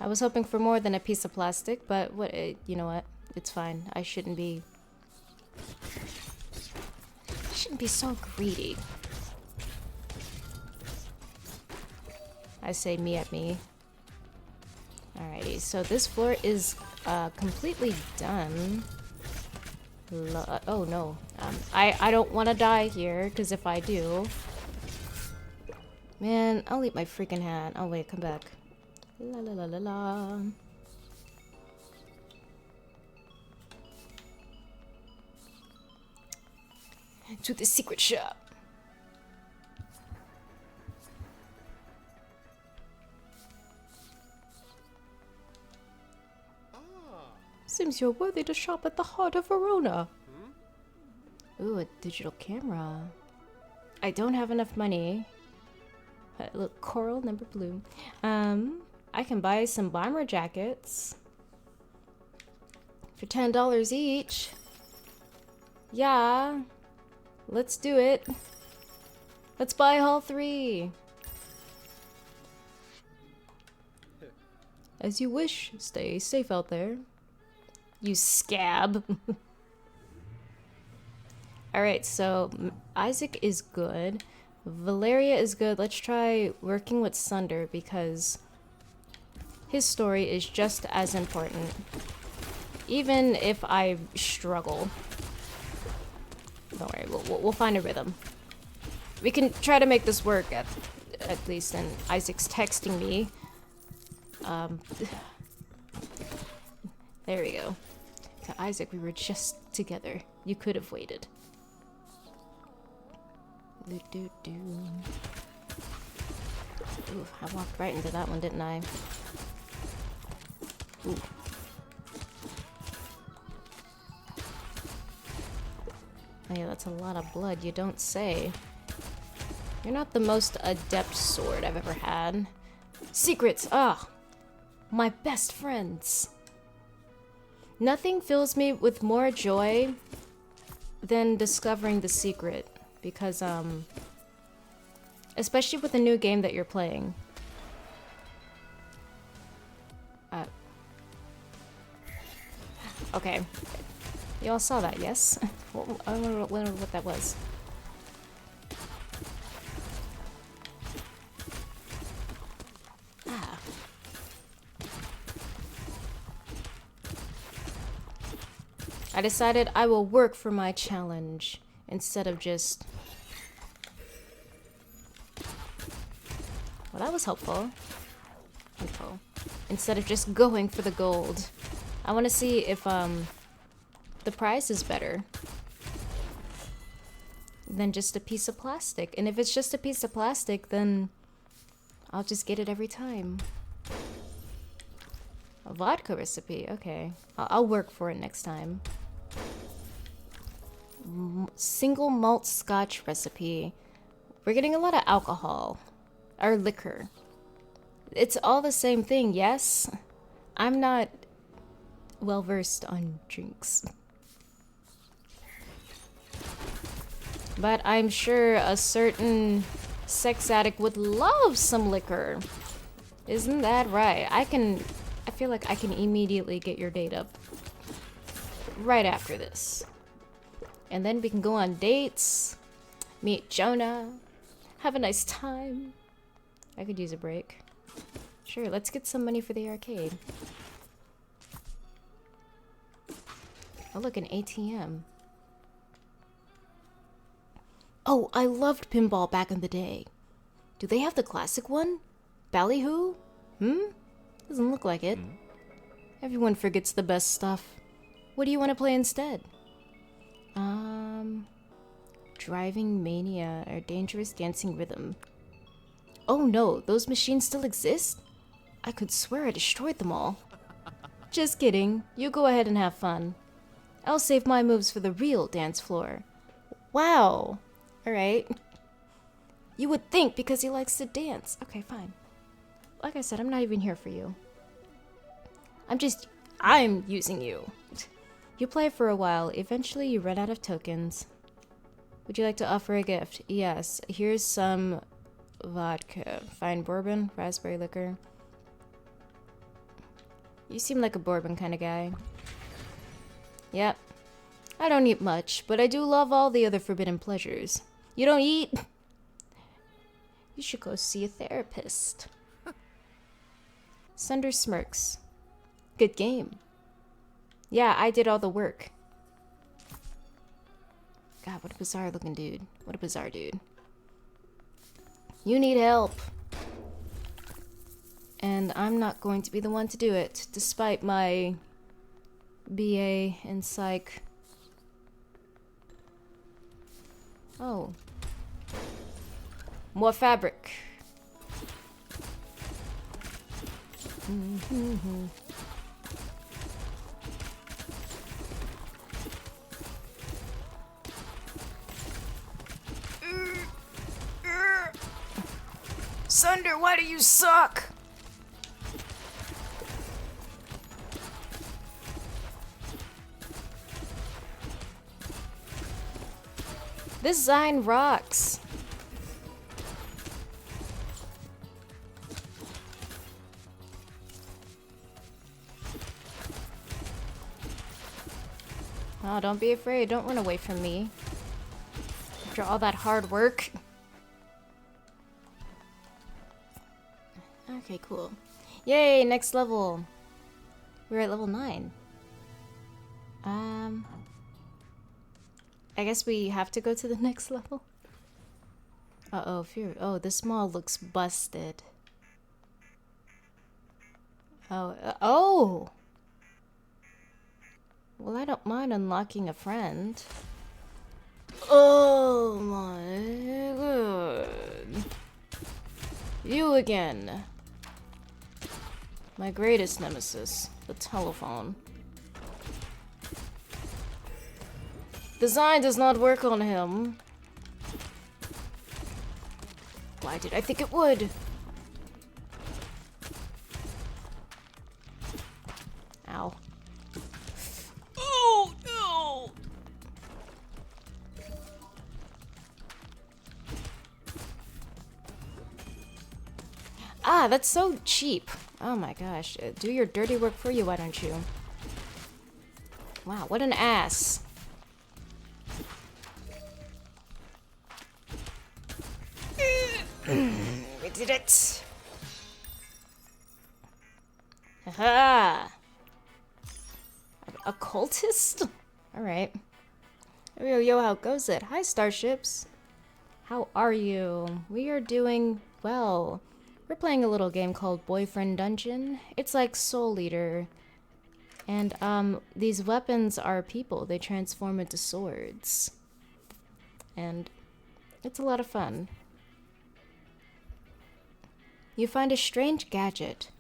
I was hoping for more than a piece of plastic, but you know what? It's fine. I shouldn't be so greedy. I say me at me. Alrighty, so this floor is completely done. Oh no. I don't want to die here, because if I do... Man, I'll eat my freaking hat. Oh wait, come back. La la la la la. To the secret shop. Seems you're worthy to shop at the heart of Verona. Ooh, a digital camera. I don't have enough money. Look, coral, number blue. I can buy some bomber jackets for $10 each. Yeah, let's do it. Let's buy all 3. As you wish. Stay safe out there. You scab. Alright, so Isaac is good. Valeria is good. Let's try working with Sunder because his story is just as important. Even if I struggle. Don't worry, we'll find a rhythm. We can try to make this work at least, and Isaac's texting me. There we go. So Isaac, we were just together. You could have waited. Ooh, I walked right into that one, didn't I? Ooh. Oh yeah, that's a lot of blood, you don't say. You're not the most adept sword I've ever had. Secrets! Ah! My best friends! Nothing fills me with more joy than discovering the secret. Because, especially with the new game that you're playing. Okay. You all saw that, yes? I wonder what that was. Ah. I decided I will work for my challenge instead of just... Well, that was helpful. Instead of just going for the gold. I want to see if, the price is better than just a piece of plastic. And if it's just a piece of plastic, then I'll just get it every time. A vodka recipe, okay. I'll work for it next time. Single malt scotch recipe. We're getting a lot of alcohol. Or liquor. It's all the same thing, yes? I'm not well versed on drinks. But I'm sure a certain sex addict would love some liquor. Isn't that right? I feel like I can immediately get your date up right after this. And then we can go on dates, meet Jonah, have a nice time. I could use a break. Sure, let's get some money for the arcade. Oh, look, an ATM. Oh, I loved pinball back in the day. Do they have the classic one? Ballyhoo? Doesn't look like it. Everyone forgets the best stuff. What do you want to play instead? Driving Mania or Dangerous Dancing Rhythm. Oh no, those machines still exist? I could swear I destroyed them all. Just kidding. You go ahead and have fun. I'll save my moves for the real dance floor. Wow. Alright. You would think because he likes to dance. Okay, fine. Like I said, I'm not even here for you. I'm using you. You play for a while. Eventually you run out of tokens. Would you like to offer a gift? Yes. Here's some vodka. Fine bourbon, raspberry liquor. You seem like a bourbon kind of guy. Yep. I don't eat much, but I do love all the other forbidden pleasures. You don't eat? You should go see a therapist. Sunder smirks. Good game. Yeah, I did all the work. God, what a bizarre looking dude. What a bizarre dude. You need help. And I'm not going to be the one to do it, despite my BA in psych. Oh. More fabric. Sunder, why do you suck? This design rocks. Oh, don't be afraid. Don't run away from me. After all that hard work. Okay, cool. Yay, next level. We're at level 9. I guess we have to go to the next level. Uh-oh, fear. Oh, this mall looks busted. Oh, oh! Well, I don't mind unlocking a friend. Oh my god. You again. My greatest nemesis, the telephone. Design does not work on him. Why did I think it would? Ow. Oh, no! Ah, that's so cheap. Oh my gosh. Do your dirty work for you, why don't you? Wow, what an ass. We did it. Haha. A cultist? Alright. Yo, how goes it? Hi, starships. How are you? We are doing well. We're playing a little game called Boyfriend Dungeon. It's like Soul Eater. And, these weapons are people. They transform into swords. And it's a lot of fun. You find a strange gadget.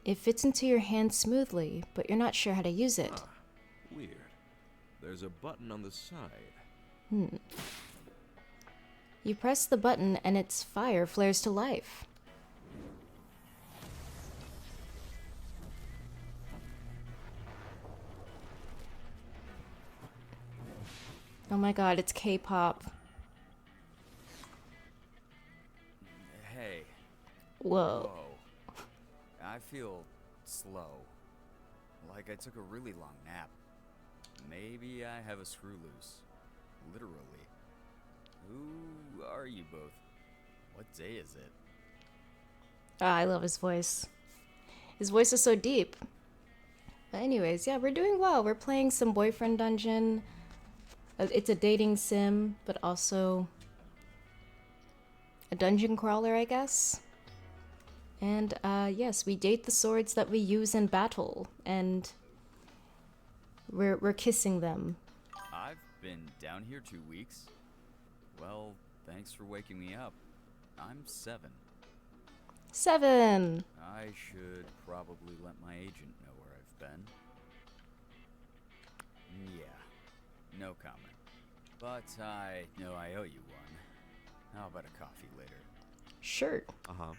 It fits into your hand smoothly, but you're not sure how to use it. Weird. There's a button on the side. You press the button and its fire flares to life. Oh my god, it's K-pop. Hey. Whoa. I feel slow. Like I took a really long nap. Maybe I have a screw loose. Literally. Who are you both? What day is it? Ah, I love his voice. His voice is so deep. But anyways, yeah, we're doing well. We're playing some Boyfriend Dungeon. It's a dating sim, but also a dungeon crawler, I guess. And yes, we date the swords that we use in battle, and we're kissing them. I've been down here 2 weeks. Well, thanks for waking me up. I'm 7. 7. I should probably let my agent know where I've been. Yeah, no comment. But I know I owe you one. How about a coffee later? Sure. Uh-huh.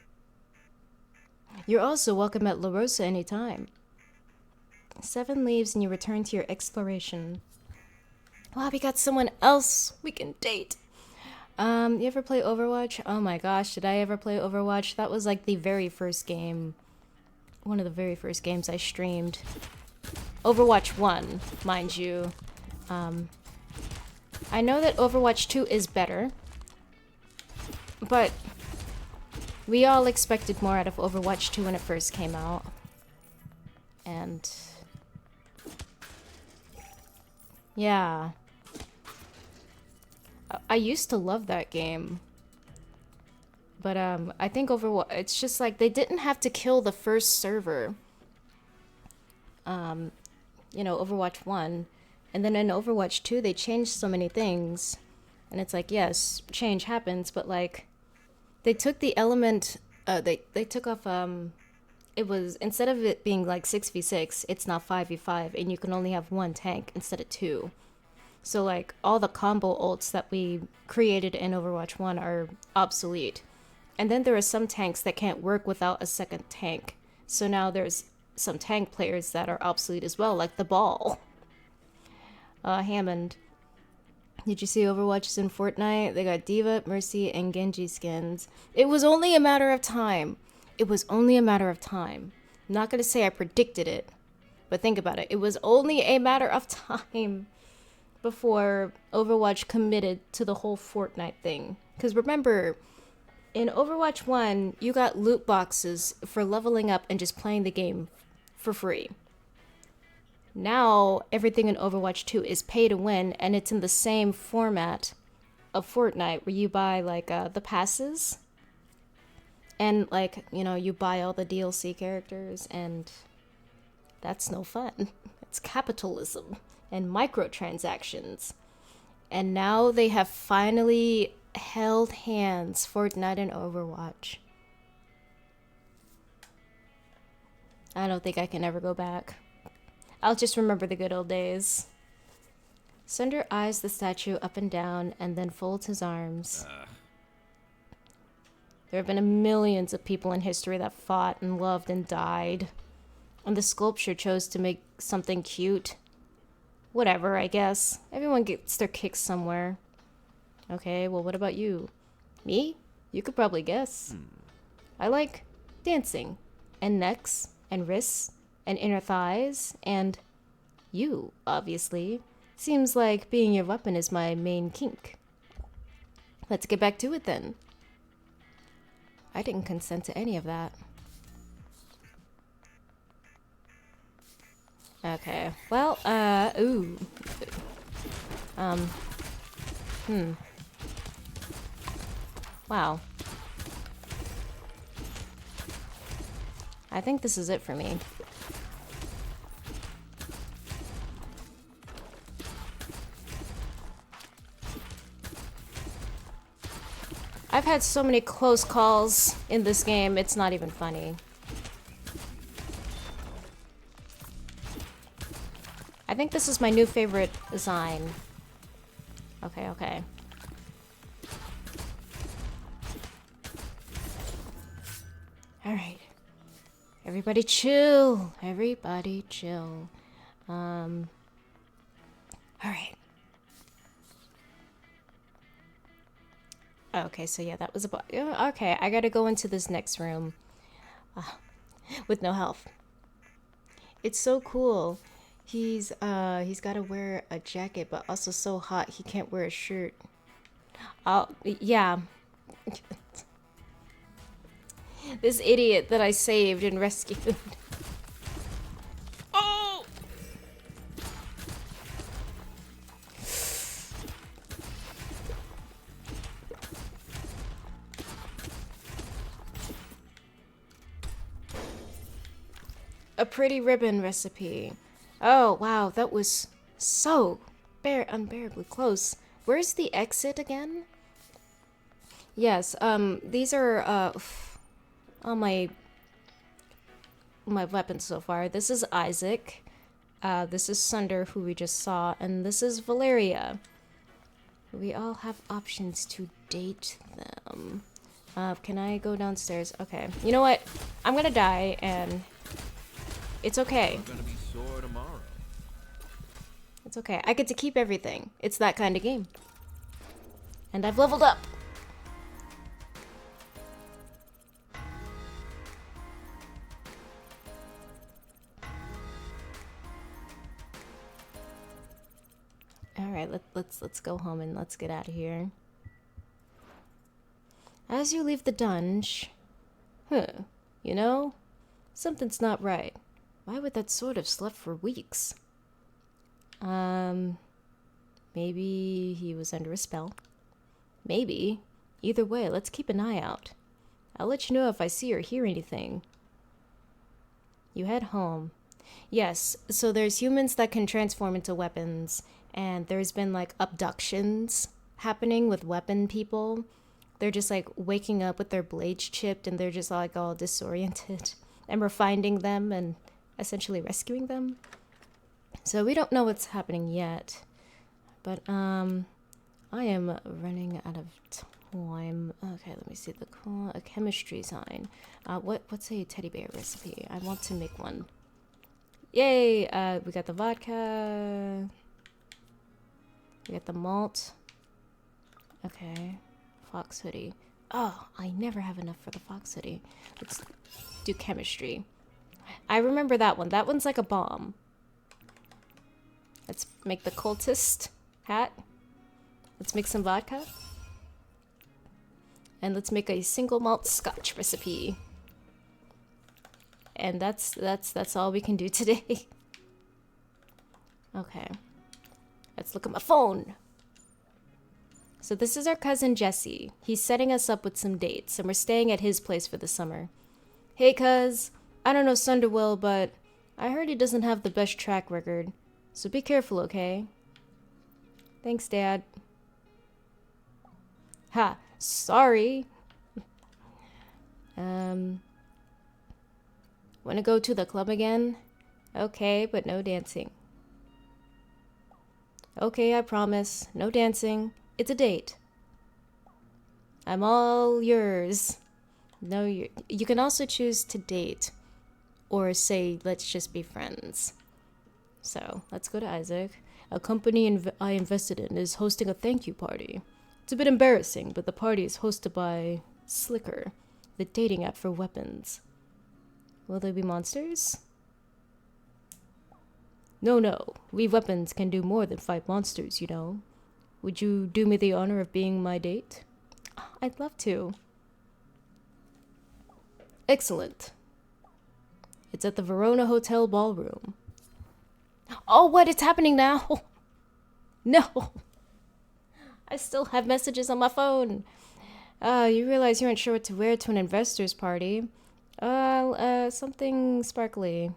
You're also welcome at La Rosa anytime. 7 leaves and you return to your exploration. Wow, we got someone else we can date. You ever play Overwatch? Oh my gosh, did I ever play Overwatch? That was like the very first game. One of the very first games I streamed. Overwatch 1, mind you. I know that Overwatch 2 is better. But we all expected more out of Overwatch 2 when it first came out. And yeah. I used to love that game. But I think Overwatch, it's just like they didn't have to kill the first server. You know, Overwatch 1. And then in Overwatch 2 they changed so many things. And it's like, yes, change happens, but like they took the element they took off it was, instead of it being like 6v6, it's now 5v5 and you can only have 1 tank instead of 2. So like all the combo ults that we created in Overwatch 1 are obsolete. And then there are some tanks that can't work without a second tank. So now there's some tank players that are obsolete as well, like the ball. Hammond. Did you see Overwatch is in Fortnite? They got Diva, Mercy, and Genji skins. It was only a matter of time. It was only a matter of time. I'm not gonna say I predicted it, but think about it. It was only a matter of time before Overwatch committed to the whole Fortnite thing. Because remember, in Overwatch 1, you got loot boxes for leveling up and just playing the game for free. Now, everything in Overwatch 2 is pay to win, and it's in the same format of Fortnite, where you buy, like, the passes. And, like, you know, you buy all the DLC characters, and that's no fun. It's capitalism and microtransactions. And now they have finally held hands, Fortnite and Overwatch. I don't think I can ever go back. I'll just remember the good old days. Sunder eyes the statue up and down and then folds his arms. There have been millions of people in history that fought and loved and died. And the sculpture chose to make something cute. Whatever, I guess. Everyone gets their kicks somewhere. Okay, well, what about you? Me? You could probably guess. I like dancing, and necks, and wrists, and inner thighs, and you, obviously. Seems like being your weapon is my main kink. Let's get back to it then. I didn't consent to any of that. Okay, well, ooh. Wow. I think this is it for me. I've had so many close calls in this game, it's not even funny. I think this is my new favorite design. Okay, okay. Alright. Everybody chill. Everybody chill. Alright. Okay, so yeah, that was about... Okay, I gotta go into this next room. With no health. It's so cool. He's gotta wear a jacket, but also so hot he can't wear a shirt. Oh, yeah. This idiot that I saved and rescued. Oh! A pretty ribbon recipe. Oh, wow, that was so unbearably close. Where's the exit again? Yes, these are, all my weapons so far. This is Isaac. This is Sunder, who we just saw, and this is Valeria. We all have options to date them. Can I go downstairs? Okay. You know what? I'm gonna die, and it's okay. I'm gonna be sore tomorrow. It's okay. I get to keep everything. It's that kind of game. And I've leveled up. Alright, let's go home and let's get out of here. As you leave the dungeon, you know, something's not right. Why would that sword have slept for weeks? Maybe he was under a spell. Maybe. Either way, let's keep an eye out. I'll let you know if I see or hear anything. You head home. Yes, so there's humans that can transform into weapons, and there's been like abductions happening with weapon people. They're just like waking up with their blades chipped and they're just like all disoriented. And we're finding them and essentially rescuing them. So we don't know what's happening yet. But I am running out of poem. Okay, let me see a chemistry sign. What's a teddy bear recipe? I want to make one. Yay! We got the vodka. We got the malt. Okay. Fox hoodie. Oh, I never have enough for the fox hoodie. Let's do chemistry. I remember that one. That one's like a bomb. Let's make the cultist hat. Let's make some vodka. And let's make a single malt scotch recipe. And that's all we can do today. Okay. Let's look at my phone. So this is our cousin Jesse. He's setting us up with some dates, and we're staying at his place for the summer. Hey, cuz. I don't know Sunderwell, but I heard he doesn't have the best track record. So be careful, okay? Thanks, Dad. Ha! Sorry. Wanna go to the club again? Okay, but no dancing. Okay, I promise. No dancing. It's a date. I'm all yours. No, you can also choose to date. Or say, let's just be friends. So, let's go to Isaac. A company I invested in is hosting a thank you party. It's a bit embarrassing, but the party is hosted by Slicker, the dating app for weapons. Will there be monsters? No. We weapons can do more than fight monsters, you know. Would you do me the honor of being my date? I'd love to. Excellent. It's at the Verona Hotel Ballroom. Oh, what? It's happening now? No. I still have messages on my phone. You realize you aren't sure what to wear to an investor's party. Something sparkly.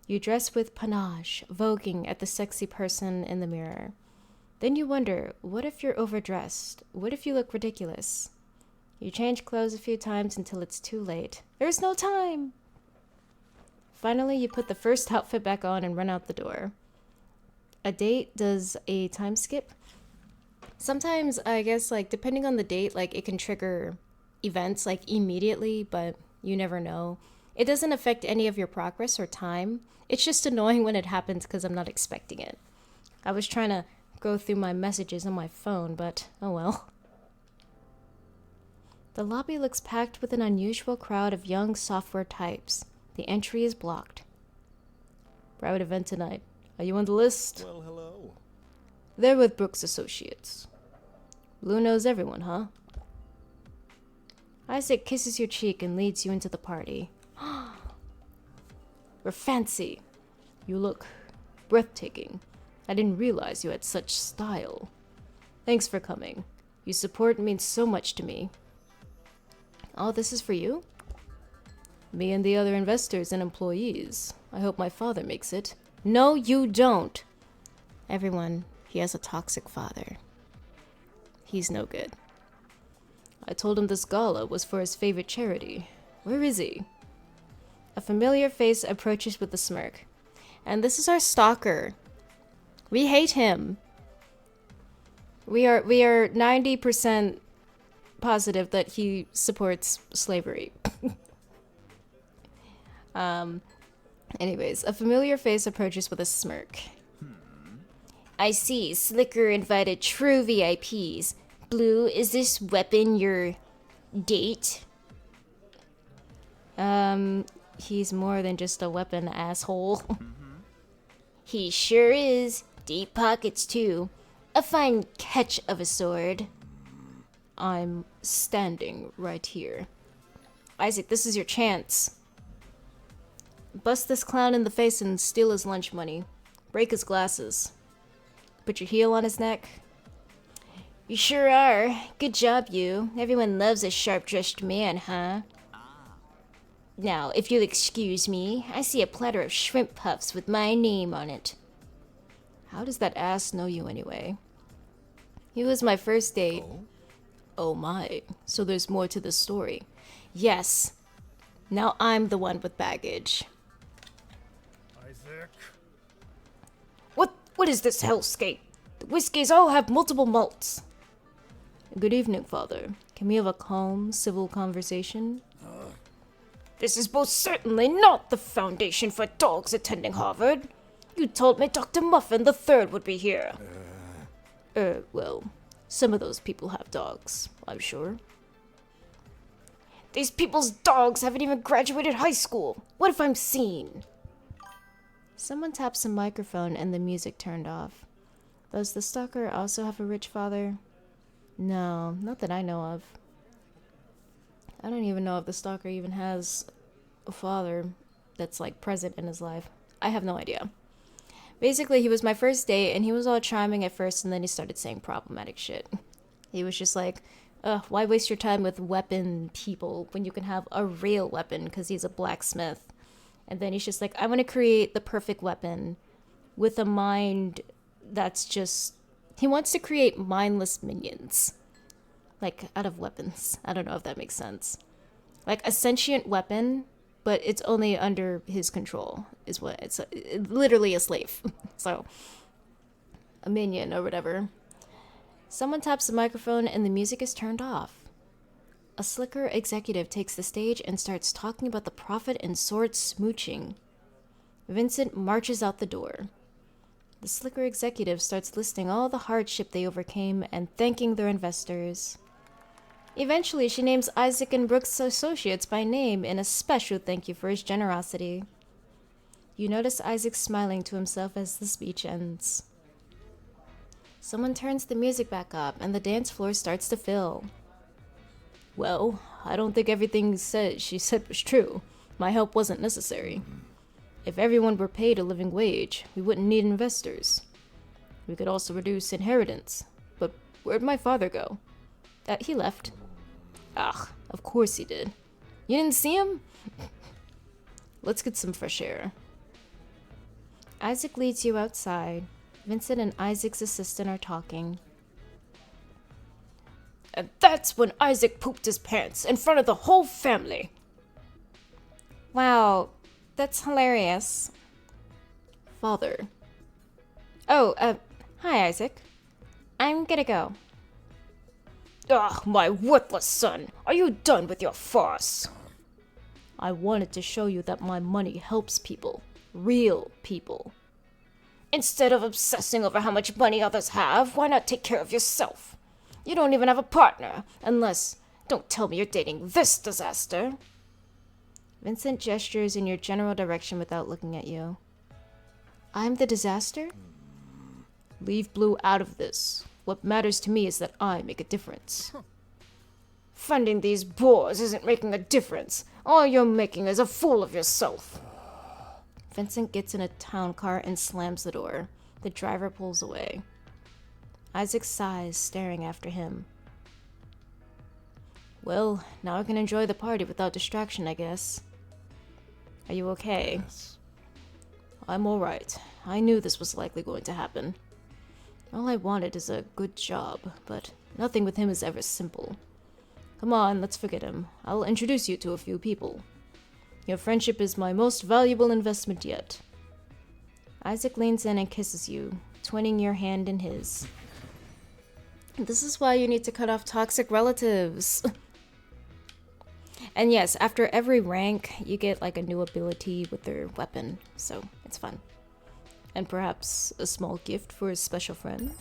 You dress with panache, voguing at the sexy person in the mirror. Then you wonder, what if you're overdressed? What if you look ridiculous? You change clothes a few times until it's too late. There's no time! Finally, you put the first outfit back on and run out the door. A date does a time skip. Sometimes, I guess, like, depending on the date, like, it can trigger events, like, immediately, but you never know. It doesn't affect any of your progress or time. It's just annoying when it happens because I'm not expecting it. I was trying to go through my messages on my phone, but oh well. The lobby looks packed with an unusual crowd of young software types. The entry is blocked. Private event tonight. Are you on the list? Well, hello. They're with Brooks Associates. Blue knows everyone, huh? Isaac kisses your cheek and leads you into the party. We're fancy. You look breathtaking. I didn't realize you had such style. Thanks for coming. Your support means so much to me. Oh, this is for you? Me and the other investors and employees. I hope my father makes it. No, you don't. Everyone, he has a toxic father. He's no good. I told him this gala was for his favorite charity. Where is he? A familiar face approaches with a smirk. And this is our stalker. We hate him. We are 90% positive that he supports slavery. Anyways, a familiar face approaches with a smirk. I see. Slicker invited true VIPs. Blue, is this weapon your date? He's more than just a weapon, asshole. He sure is. Deep pockets, too. A fine catch of a sword. I'm standing right here. Isaac, this is your chance. Bust this clown in the face and steal his lunch money. Break his glasses. Put your heel on his neck. You sure are. Good job, you. Everyone loves a sharp-dressed man, huh? Now, if you'll excuse me, I see a platter of shrimp puffs with my name on it. How does that ass know you anyway? He was my first date. Oh my, so there's more to the story. Yes. Now I'm the one with baggage. Isaac? What is this hellscape? The whiskeys all have multiple malts. Good evening, Father. Can we have a calm, civil conversation? This is most certainly not the foundation for dogs attending Harvard. You told me Dr. Muffin III would be here. Well, some of those people have dogs, I'm sure. These people's dogs haven't even graduated high school. What if I'm seen? Someone taps a microphone and the music turned off. Does the stalker also have a rich father? No, not that I know of. I don't even know if the stalker even has a father that's like present in his life. I have no idea. Basically, he was my first date and he was all charming at first and then he started saying problematic shit. He was just like, why waste your time with weapon people when you can have a real weapon because he's a blacksmith. And then he's just like, I want to create the perfect weapon with a mind that's just... He wants to create mindless minions. Like, out of weapons. I don't know if that makes sense. Like, a sentient weapon, but it's only under his control, is what it's... literally a slave. So, a minion or whatever. Someone taps the microphone and the music is turned off. A slicker executive takes the stage and starts talking about the profit in sword smooching. Vincent marches out the door. The slicker executive starts listing all the hardship they overcame and thanking their investors. Eventually, she names Isaac and Brooks Associates by name in a special thank you for his generosity. You notice Isaac smiling to himself as the speech ends. Someone turns the music back up and the dance floor starts to fill. Well, I don't think everything she said was true. My help wasn't necessary. If everyone were paid a living wage, we wouldn't need investors. We could also reduce inheritance. But where'd my father go? He left. Ugh, of course he did. You didn't see him? Let's get some fresh air. Isaac leads you outside. Vincent and Isaac's assistant are talking. And that's when Isaac pooped his pants in front of the whole family. Wow, that's hilarious. Father. Oh, hi Isaac. I'm gonna go. Ugh, my worthless son. Are you done with your farce? I wanted to show you that my money helps people. Real people. Instead of obsessing over how much money others have, why not take care of yourself? You don't even have a partner, unless... Don't tell me you're dating this disaster. Vincent gestures in your general direction without looking at you. I'm the disaster? Leave Blue out of this. What matters to me is that I make a difference. Funding these bores isn't making a difference. All you're making is a fool of yourself. Vincent gets in a town car and slams the door. The driver pulls away. Isaac sighs, staring after him. Well, now I can enjoy the party without distraction, I guess. Are you okay? Yes. I'm alright. I knew this was likely going to happen. All I wanted is a good job, but nothing with him is ever simple. Come on, let's forget him. I'll introduce you to a few people. Your friendship is my most valuable investment yet. Isaac leans in and kisses you, twining your hand in his. This is why you need to cut off toxic relatives. And yes, after every rank, you get like a new ability with their weapon, so it's fun. And perhaps a small gift for a special friend.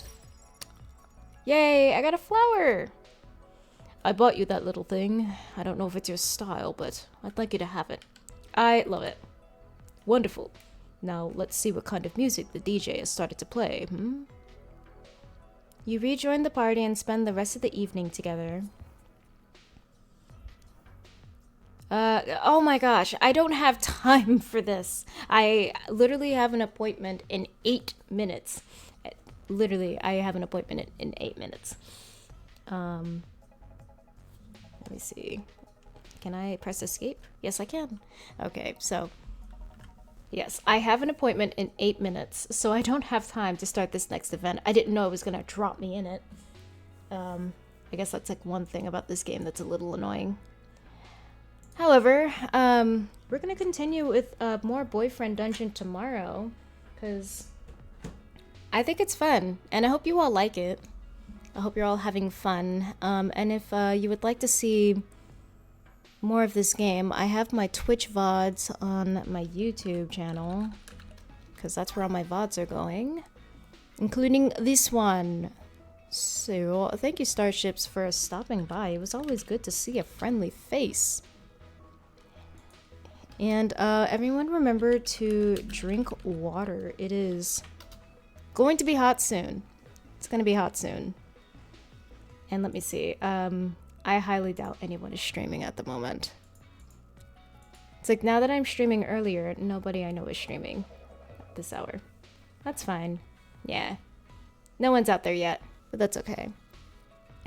Yay, I got a flower! I bought you that little thing. I don't know if it's your style, but I'd like you to have it. I love it. Wonderful. Now let's see what kind of music the DJ has started to play, You rejoin the party and spend the rest of the evening together. Oh my gosh, I don't have time for this. I literally have an appointment in 8 minutes. Literally, I have an appointment in 8 minutes. Let me see. Can I press escape? Yes, I can. Okay, so... Yes, I have an appointment in 8 minutes, so I don't have time to start this next event. I didn't know it was going to drop me in it. I guess that's like one thing about this game that's a little annoying. However, we're going to continue with more Boyfriend Dungeon tomorrow, because I think it's fun, and I hope you all like it. I hope you're all having fun. And if you would like to see more of this game, I have my Twitch VODs on my YouTube channel, because that's where all my VODs are going, including this one. So, thank you, Starships, for stopping by. It was always good to see a friendly face. And everyone remember to drink water. It is going to be hot soon. It's going to be hot soon. And let me see. I highly doubt anyone is streaming at the moment. It's like now that I'm streaming earlier, nobody I know is streaming at this hour. That's fine. Yeah. No one's out there yet, but that's okay.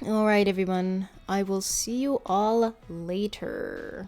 Alright, everyone. I will see you all later.